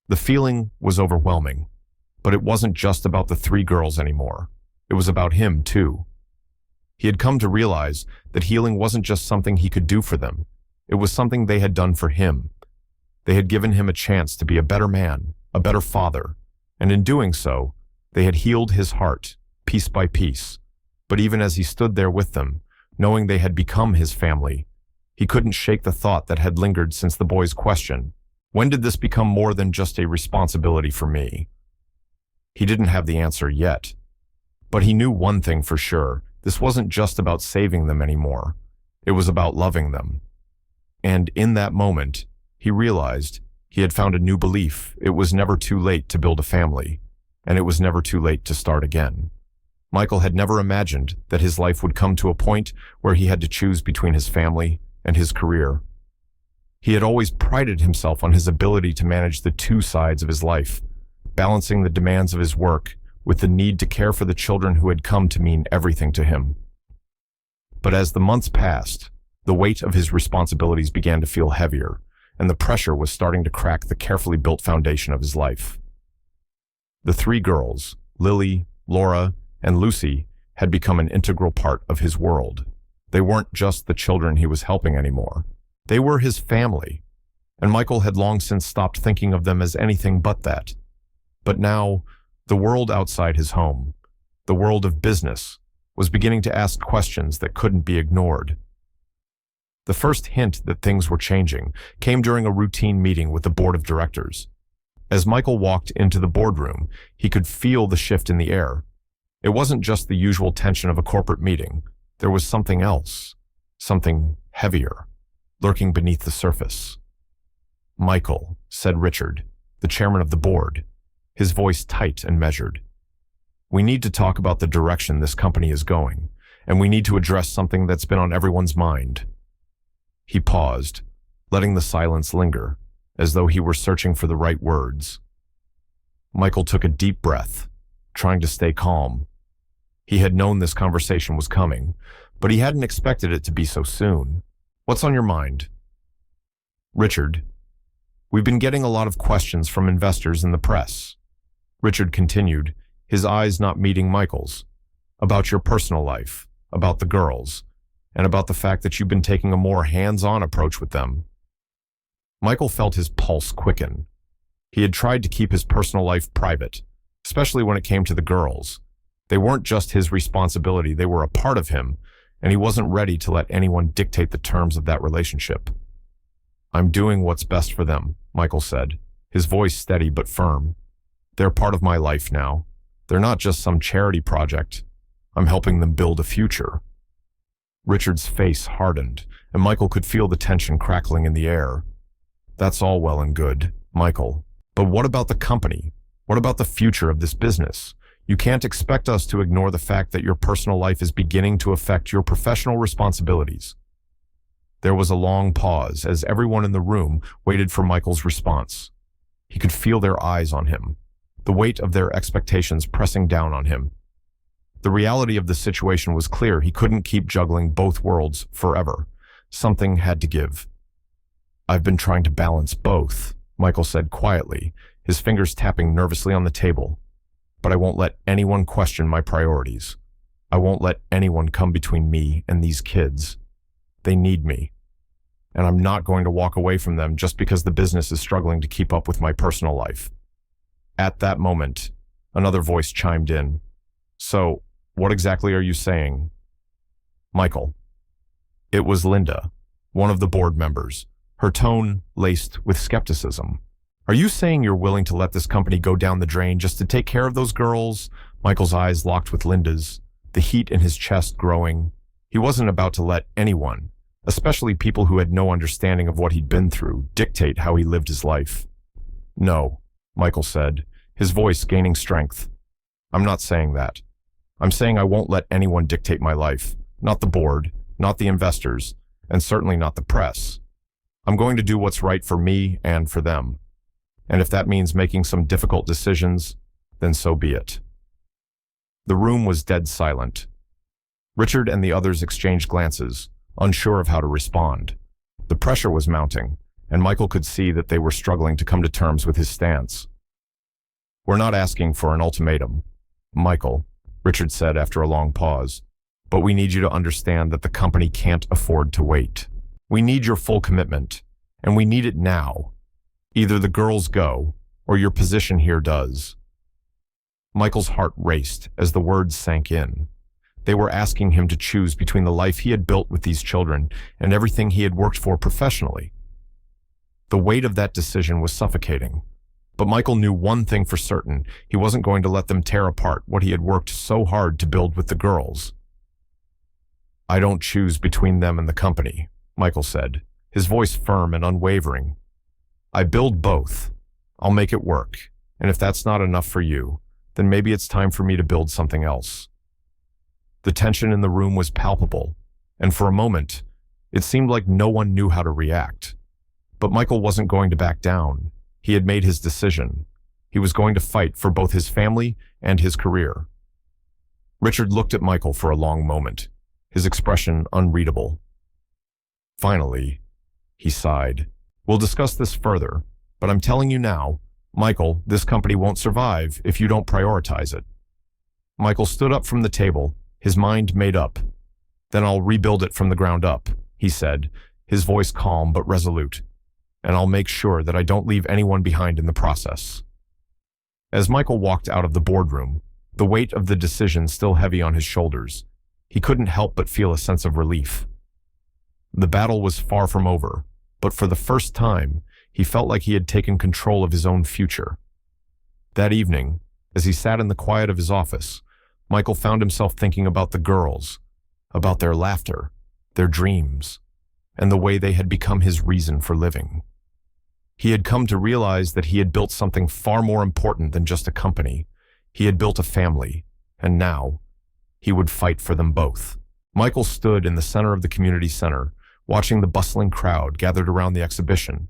The feeling was overwhelming, but it wasn't just about the three girls anymore. It was about him, too. He had come to realize that healing wasn't just something he could do for them. It was something they had done for him. They had given him a chance to be a better man, a better father, and in doing so, they had healed his heart, piece by piece. But even as he stood there with them, knowing they had become his family, he couldn't shake the thought that had lingered since the boy's question. When did this become more than just a responsibility for me? He didn't have the answer yet. But he knew one thing for sure. This wasn't just about saving them anymore. It was about loving them. And in that moment, he realized he had found a new belief. It was never too late to build a family, and it was never too late to start again. Michael had never imagined that his life would come to a point where he had to choose between his family and his career. He had always prided himself on his ability to manage the two sides of his life, balancing the demands of his work with the need to care for the children who had come to mean everything to him. But as the months passed, the weight of his responsibilities began to feel heavier, and the pressure was starting to crack the carefully built foundation of his life. The three girls, Lily, Laura, and Lucy, had become an integral part of his world. They weren't just the children he was helping anymore. They were his family, and Michael had long since stopped thinking of them as anything but that. But now, the world outside his home, the world of business, was beginning to ask questions that couldn't be ignored. The first hint that things were changing came during a routine meeting with the board of directors. As Michael walked into the boardroom, he could feel the shift in the air. It wasn't just the usual tension of a corporate meeting. There was something else, something heavier, lurking beneath the surface. "Michael," said Richard, the chairman of the board, his voice tight and measured. "We need to talk about the direction this company is going, and we need to address something that's been on everyone's mind." He paused, letting the silence linger, as though he were searching for the right words. Michael took a deep breath, trying to stay calm. He had known this conversation was coming, but he hadn't expected it to be so soon. "What's on your mind?" "Richard, we've been getting a lot of questions from investors and the press," Richard continued, his eyes not meeting Michael's, "about your personal life, about the girls, and about the fact that you've been taking a more hands-on approach with them." Michael felt his pulse quicken. He had tried to keep his personal life private, especially when it came to the girls. They weren't just his responsibility, they were a part of him, and he wasn't ready to let anyone dictate the terms of that relationship. "I'm doing what's best for them," Michael said, his voice steady but firm. "They're part of my life now. They're not just some charity project. I'm helping them build a future." Richard's face hardened, and Michael could feel the tension crackling in the air. That's all well and good, Michael. But what about the company? What about the future of this business? You can't expect us to ignore the fact that your personal life is beginning to affect your professional responsibilities. There was a long pause as everyone in the room waited for Michael's response. He could feel their eyes on him, the weight of their expectations pressing down on him. The reality of the situation was clear. He couldn't keep juggling both worlds forever. Something had to give. I've been trying to balance both, Michael said quietly, his fingers tapping nervously on the table. But I won't let anyone question my priorities. I won't let anyone come between me and these kids. They need me. And I'm not going to walk away from them just because the business is struggling to keep up with my personal life. At that moment, another voice chimed in. So, what exactly are you saying? Michael. It was Linda, one of the board members, her tone laced with skepticism. Are you saying you're willing to let this company go down the drain just to take care of those girls? Michael's eyes locked with Linda's, the heat in his chest growing. He wasn't about to let anyone, especially people who had no understanding of what he'd been through, dictate how he lived his life. No, Michael said, his voice gaining strength. I'm not saying that. I'm saying I won't let anyone dictate my life, not the board, not the investors, and certainly not the press. I'm going to do what's right for me and for them. And if that means making some difficult decisions, then so be it. The room was dead silent. Richard and the others exchanged glances, unsure of how to respond. The pressure was mounting, and Michael could see that they were struggling to come to terms with his stance. We're not asking for an ultimatum, Michael, Richard said after a long pause, but we need you to understand that the company can't afford to wait. We need your full commitment, and we need it now. Either the girls go, or your position here does. Michael's heart raced as the words sank in. They were asking him to choose between the life he had built with these children and everything he had worked for professionally. The weight of that decision was suffocating. But Michael knew one thing for certain: he wasn't going to let them tear apart what he had worked so hard to build with the girls. I don't choose between them and the company, Michael said, his voice firm and unwavering. I build both. I'll make it work. And if that's not enough for you, then maybe it's time for me to build something else. The tension in the room was palpable, and for a moment, it seemed like no one knew how to react. But Michael wasn't going to back down. He had made his decision. He was going to fight for both his family and his career. Richard looked at Michael for a long moment, his expression unreadable. Finally, he sighed. We'll discuss this further, but I'm telling you now, Michael, this company won't survive if you don't prioritize it. Michael stood up from the table, his mind made up. Then I'll rebuild it from the ground up, he said, his voice calm but resolute. And I'll make sure that I don't leave anyone behind in the process. As Michael walked out of the boardroom, the weight of the decision still heavy on his shoulders, he couldn't help but feel a sense of relief. The battle was far from over, but for the first time, he felt like he had taken control of his own future. That evening, as he sat in the quiet of his office, Michael found himself thinking about the girls, about their laughter, their dreams, and the way they had become his reason for living. He had come to realize that he had built something far more important than just a company. He had built a family, and now he would fight for them both. Michael stood in the center of the community center, watching the bustling crowd gathered around the exhibition.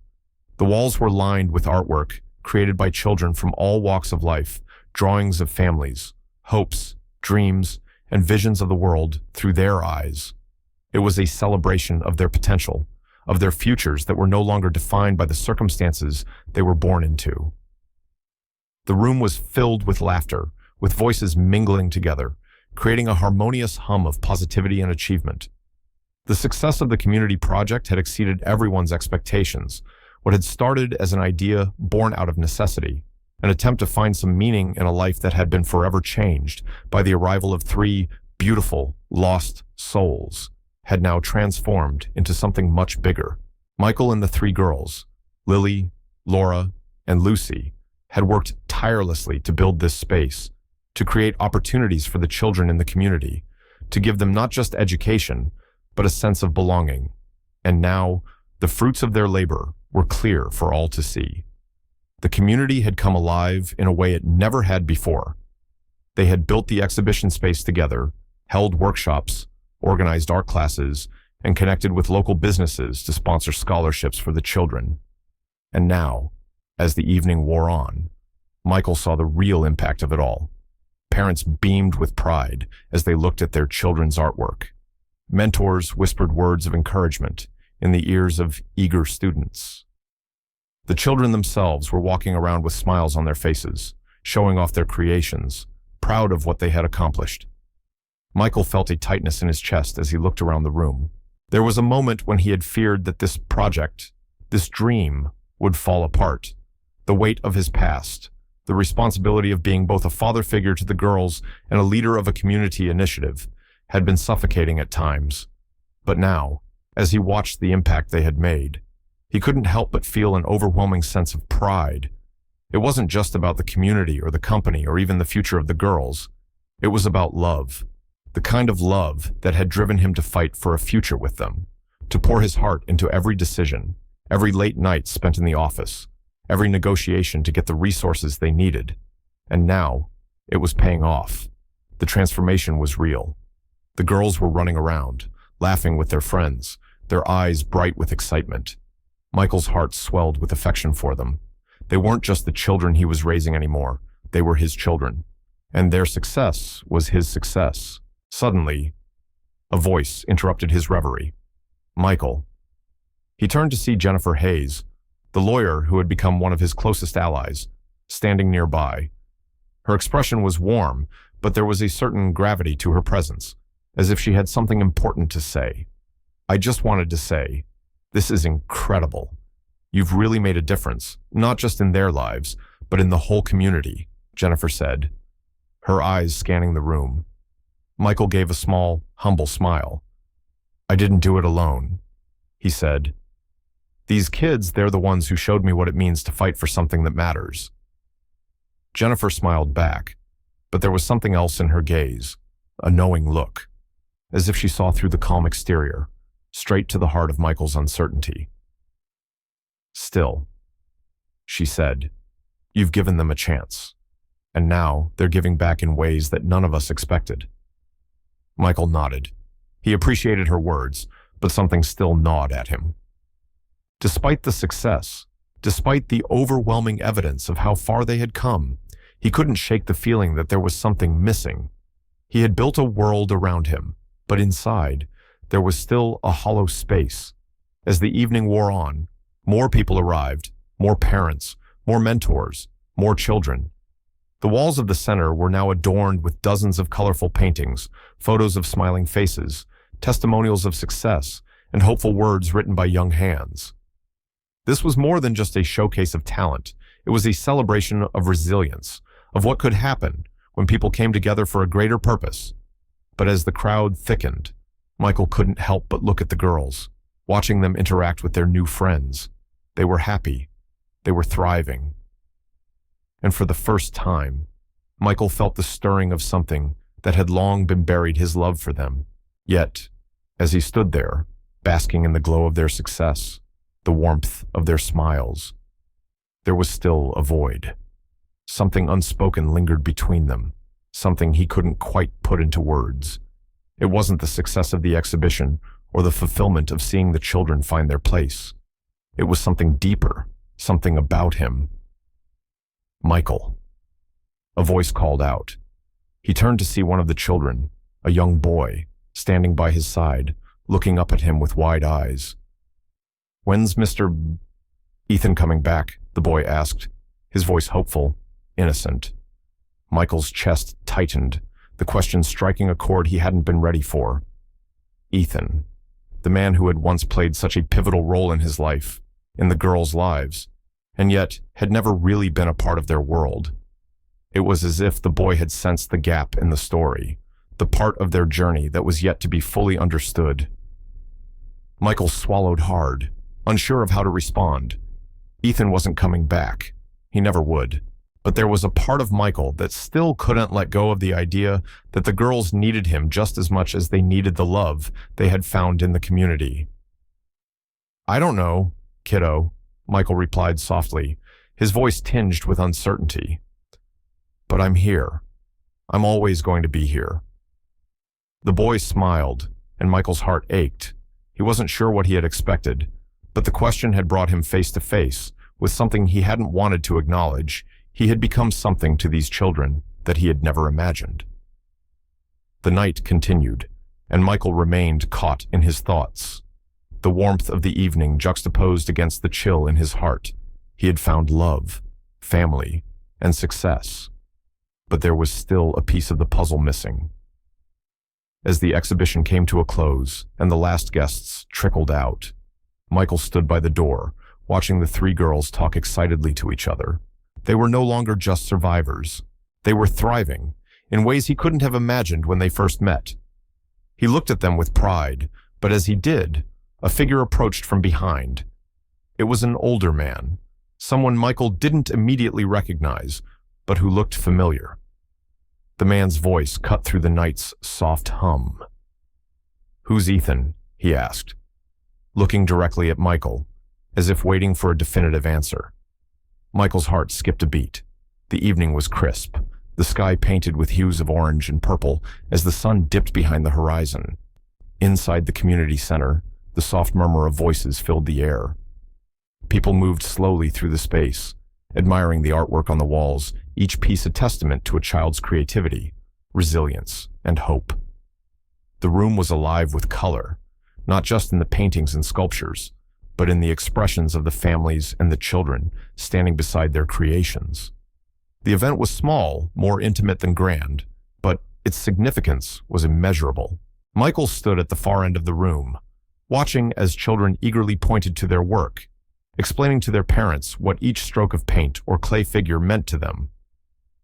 The walls were lined with artwork created by children from all walks of life, drawings of families, hopes, dreams, and visions of the world through their eyes. It was a celebration of their potential, of their futures that were no longer defined by the circumstances they were born into. The room was filled with laughter, with voices mingling together, creating a harmonious hum of positivity and achievement. The success of the community project had exceeded everyone's expectations. What had started as an idea born out of necessity, an attempt to find some meaning in a life that had been forever changed by the arrival of 3 beautiful, lost souls, had now transformed into something much bigger. Michael and the 3 girls, Lily, Laura, and Lucy, had worked tirelessly to build this space, to create opportunities for the children in the community, to give them not just education, but a sense of belonging. And now, the fruits of their labor were clear for all to see. The community had come alive in a way it never had before. They had built the exhibition space together, held workshops, organized art classes, and connected with local businesses to sponsor scholarships for the children. And now, as the evening wore on, Michael saw the real impact of it all. Parents beamed with pride as they looked at their children's artwork. Mentors whispered words of encouragement in the ears of eager students. The children themselves were walking around with smiles on their faces, showing off their creations, proud of what they had accomplished. Michael felt a tightness in his chest as he looked around the room. There was a moment when he had feared that this project, this dream, would fall apart. The weight of his past, the responsibility of being both a father figure to the girls and a leader of a community initiative, had been suffocating at times. But now, as he watched the impact they had made, he couldn't help but feel an overwhelming sense of pride. It wasn't just about the community or the company or even the future of the girls. It was about love, the kind of love that had driven him to fight for a future with them, to pour his heart into every decision, every late night spent in the office, every negotiation to get the resources they needed. And now, it was paying off. The transformation was real. The girls were running around, laughing with their friends, their eyes bright with excitement. Michael's heart swelled with affection for them. They weren't just the children he was raising anymore. They were his children. And their success was his success. Suddenly, a voice interrupted his reverie. Michael. He turned to see Jennifer Hayes, the lawyer who had become one of his closest allies, standing nearby. Her expression was warm, but there was a certain gravity to her presence, as if she had something important to say. I just wanted to say, this is incredible. You've really made a difference, not just in their lives, but in the whole community, Jennifer said, her eyes scanning the room. Michael gave a small, humble smile. I didn't do it alone, he said. These kids, they're the ones who showed me what it means to fight for something that matters. Jennifer smiled back, but there was something else in her gaze, a knowing look, as if she saw through the calm exterior, straight to the heart of Michael's uncertainty. Still, she said, you've given them a chance, and now they're giving back in ways that none of us expected. Michael nodded. He appreciated her words, but something still gnawed at him. Despite the success, despite the overwhelming evidence of how far they had come, he couldn't shake the feeling that there was something missing. He had built a world around him, but inside, there was still a hollow space. As the evening wore on, more people arrived, more parents, more mentors, more children. The walls of the center were now adorned with dozens of colorful paintings, photos of smiling faces, testimonials of success, and hopeful words written by young hands. This was more than just a showcase of talent. It was a celebration of resilience, of what could happen when people came together for a greater purpose. But as the crowd thickened, Michael couldn't help but look at the girls, watching them interact with their new friends. They were happy. They were thriving. And for the first time, Michael felt the stirring of something that had long been buried, his love for them. Yet, as he stood there, basking in the glow of their success, the warmth of their smiles, there was still a void. Something unspoken lingered between them, something he couldn't quite put into words. It wasn't the success of the exhibition or the fulfillment of seeing the children find their place. It was something deeper, something about him. Michael. A voice called out. He turned to see one of the children, a young boy, standing by his side, looking up at him with wide eyes. When's Mr. Ethan coming back? The boy asked, his voice hopeful, innocent. Michael's chest tightened, the question striking a chord he hadn't been ready for. Ethan, the man who had once played such a pivotal role in his life, in the girls' lives, and yet had never really been a part of their world. It was as if the boy had sensed the gap in the story, the part of their journey that was yet to be fully understood. Michael swallowed hard, unsure of how to respond. Ethan wasn't coming back. He never would. But there was a part of Michael that still couldn't let go of the idea that the girls needed him just as much as they needed the love they had found in the community. I don't know, kiddo, Michael replied softly, his voice tinged with uncertainty. But I'm here. I'm always going to be here. The boy smiled, and Michael's heart ached. He wasn't sure what he had expected, but the question had brought him face to face with something he hadn't wanted to acknowledge. He had become something to these children that he had never imagined. The night continued, and Michael remained caught in his thoughts. The warmth of the evening juxtaposed against the chill in his heart. He had found love, family, and success. But there was still a piece of the puzzle missing. As the exhibition came to a close and the last guests trickled out, Michael stood by the door, watching the three girls talk excitedly to each other. They were no longer just survivors. They were thriving in ways he couldn't have imagined when they first met. He looked at them with pride, but as he did, a figure approached from behind. It was an older man, someone Michael didn't immediately recognize, but who looked familiar. The man's voice cut through the night's soft hum. "Who's Ethan?" he asked, looking directly at Michael, as if waiting for a definitive answer. Michael's heart skipped a beat. The evening was crisp, the sky painted with hues of orange and purple as the sun dipped behind the horizon. Inside the community center, the soft murmur of voices filled the air. People moved slowly through the space, admiring the artwork on the walls, each piece a testament to a child's creativity, resilience, and hope. The room was alive with color, not just in the paintings and sculptures, but in the expressions of the families and the children standing beside their creations. The event was small, more intimate than grand, but its significance was immeasurable. Michael stood at the far end of the room, watching as children eagerly pointed to their work, explaining to their parents what each stroke of paint or clay figure meant to them.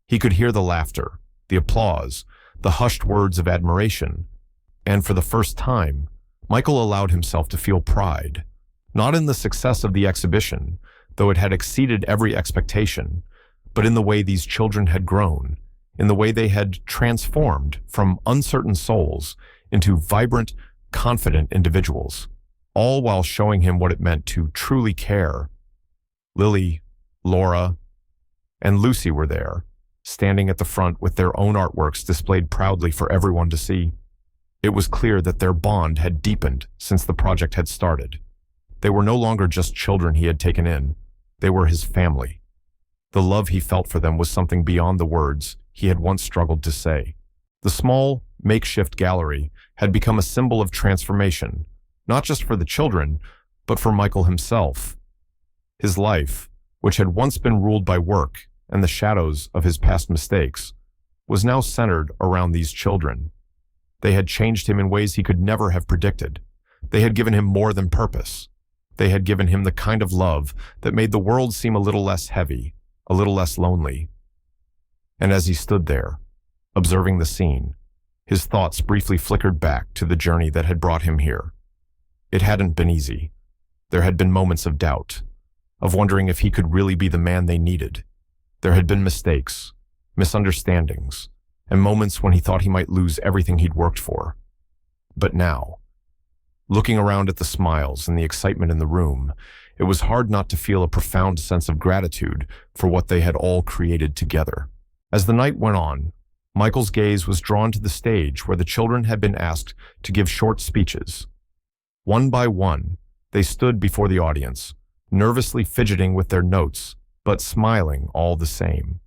He could hear the laughter, the applause, the hushed words of admiration, and for the first time, Michael allowed himself to feel pride, not in the success of the exhibition, though it had exceeded every expectation, but in the way these children had grown, in the way they had transformed from uncertain souls into vibrant, confident individuals, all while showing him what it meant to truly care. Lily, Laura, and Lucy were there, standing at the front with their own artworks displayed proudly for everyone to see. It was clear that their bond had deepened since the project had started. They were no longer just children he had taken in. They were his family. The love he felt for them was something beyond the words he had once struggled to say. The small, makeshift gallery had become a symbol of transformation, not just for the children, but for Michael himself. His life, which had once been ruled by work and the shadows of his past mistakes, was now centered around these children. They had changed him in ways he could never have predicted. They had given him more than purpose. They had given him the kind of love that made the world seem a little less heavy, a little less lonely. And as he stood there, observing the scene, his thoughts briefly flickered back to the journey that had brought him here. It hadn't been easy. There had been moments of doubt, of wondering if he could really be the man they needed. There had been mistakes, misunderstandings, and moments when he thought he might lose everything he'd worked for. But now, looking around at the smiles and the excitement in the room, it was hard not to feel a profound sense of gratitude for what they had all created together. As the night went on, Michael's gaze was drawn to the stage where the children had been asked to give short speeches. One by one, they stood before the audience, nervously fidgeting with their notes, but smiling all the same.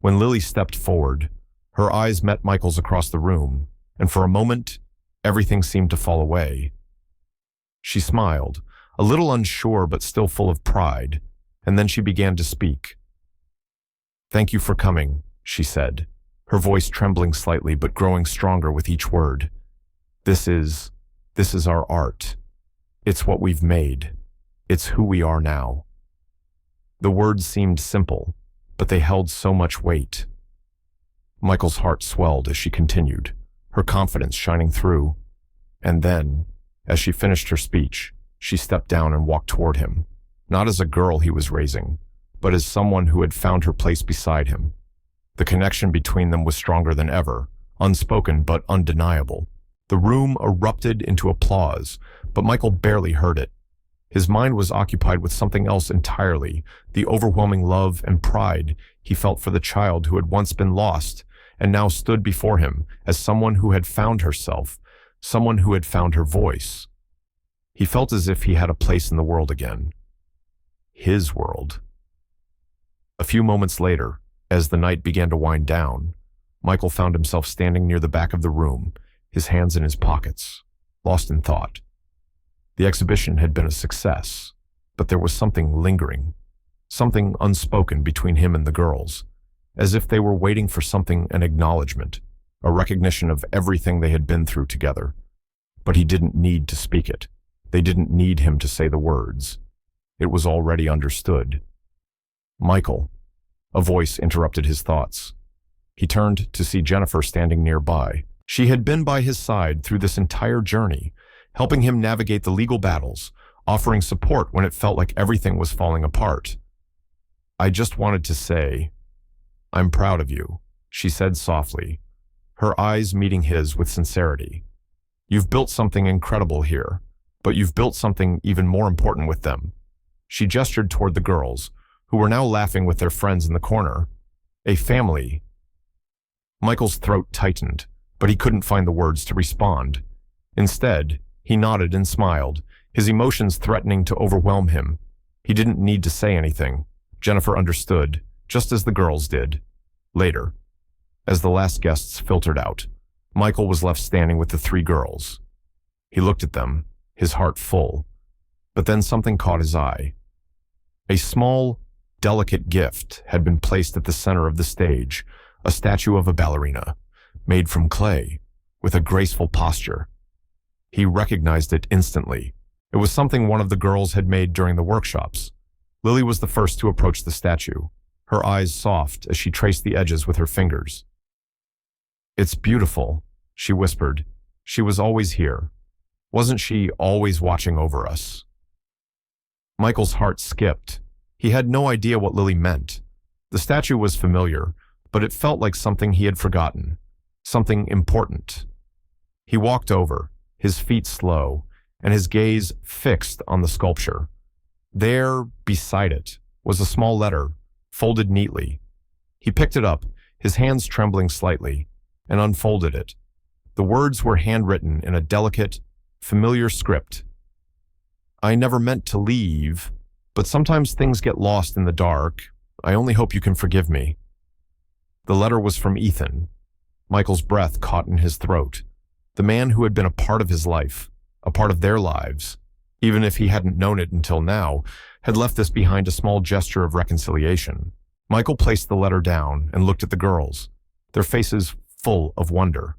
When Lily stepped forward, her eyes met Michael's across the room, and for a moment, everything seemed to fall away. She smiled, a little unsure but still full of pride, and then she began to speak. "Thank you for coming," she said, her voice trembling slightly but growing stronger with each word. This is our art. It's what we've made. It's who we are now." The words seemed simple, but they held so much weight. Michael's heart swelled as she continued, her confidence shining through. And then, as she finished her speech, she stepped down and walked toward him, not as a girl he was raising, but as someone who had found her place beside him. The connection between them was stronger than ever, unspoken but undeniable. The room erupted into applause, but Michael barely heard it. His mind was occupied with something else entirely, the overwhelming love and pride he felt for the child who had once been lost and now stood before him as someone who had found herself, someone who had found her voice. He felt as if he had a place in the world again. His world. A few moments later, as the night began to wind down, Michael found himself standing near the back of the room, his hands in his pockets, lost in thought. The exhibition had been a success, but there was something lingering, something unspoken between him and the girls, as if they were waiting for something, an acknowledgement, a recognition of everything they had been through together. But he didn't need to speak it. They didn't need him to say the words. It was already understood. Michael. A voice interrupted his thoughts. He turned to see Jennifer standing nearby. She had been by his side through this entire journey, helping him navigate the legal battles, offering support when it felt like everything was falling apart. "I just wanted to say, I'm proud of you," she said softly, her eyes meeting his with sincerity. "You've built something incredible here, but you've built something even more important with them." She gestured toward the girls, who were now laughing with their friends in the corner. "A family." Michael's throat tightened, but he couldn't find the words to respond. Instead, he nodded and smiled, his emotions threatening to overwhelm him. He didn't need to say anything. Jennifer understood, just as the girls did. Later, as the last guests filtered out, Michael was left standing with the three girls. He looked at them, his heart full, but then something caught his eye. A small, delicate gift had been placed at the center of the stage, a statue of a ballerina, made from clay, with a graceful posture. He recognized it instantly. It was something one of the girls had made during the workshops. Lily was the first to approach the statue, her eyes soft as she traced the edges with her fingers. "It's beautiful," she whispered. "She was always here. Wasn't she always watching over us?" Michael's heart skipped. He had no idea what Lily meant. The statue was familiar, but it felt like something he had forgotten, something important. He walked over, his feet slow, and his gaze fixed on the sculpture. There, beside it, was a small letter, folded neatly. He picked it up, his hands trembling slightly, and unfolded it. The words were handwritten in a delicate, familiar script. "I never meant to leave, but sometimes things get lost in the dark. I only hope you can forgive me." The letter was from Ethan. Michael's breath caught in his throat. The man who had been a part of his life, a part of their lives, even if he hadn't known it until now, had left this behind, a small gesture of reconciliation. Michael placed the letter down and looked at the girls, their faces full of wonder.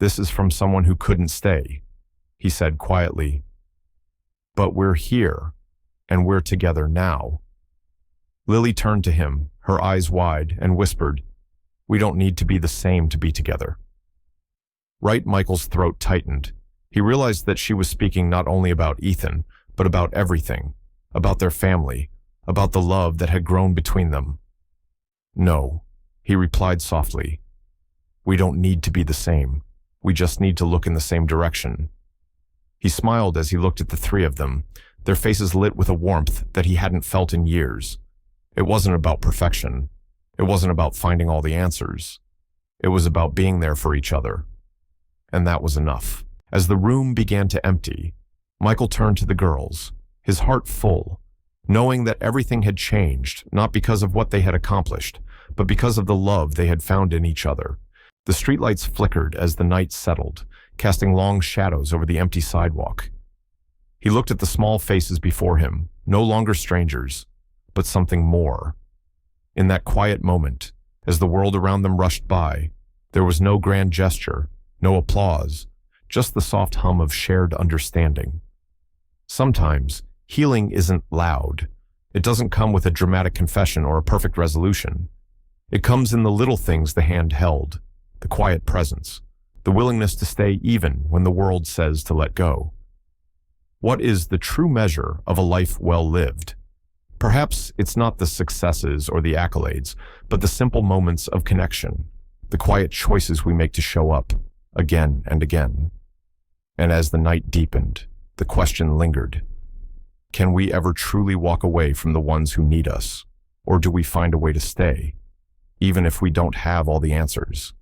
"This is from someone who couldn't stay," he said quietly. "But we're here, and we're together now." Lily turned to him, her eyes wide, and whispered, "We don't need to be the same to be together." Right, Michael's throat tightened. He realized that she was speaking not only about Ethan, but about everything, about their family, about the love that had grown between them. "No," he replied softly. "We don't need to be the same. We just need to look in the same direction." He smiled as he looked at the three of them, their faces lit with a warmth that he hadn't felt in years. It wasn't about perfection. It wasn't about finding all the answers. It was about being there for each other. And that was enough. As the room began to empty, Michael turned to the girls, his heart full, knowing that everything had changed, not because of what they had accomplished, but because of the love they had found in each other. The streetlights flickered as the night settled, casting long shadows over the empty sidewalk. He looked at the small faces before him, no longer strangers, but something more. In that quiet moment, as the world around them rushed by, there was no grand gesture, no applause, just the soft hum of shared understanding. Sometimes, healing isn't loud. It doesn't come with a dramatic confession or a perfect resolution. It comes in the little things the hand held, the quiet presence, the willingness to stay even when the world says to let go. What is the true measure of a life well lived? Perhaps it's not the successes or the accolades, but the simple moments of connection, the quiet choices we make to show up again and again. And as the night deepened, the question lingered. Can we ever truly walk away from the ones who need us? Or do we find a way to stay, even if we don't have all the answers?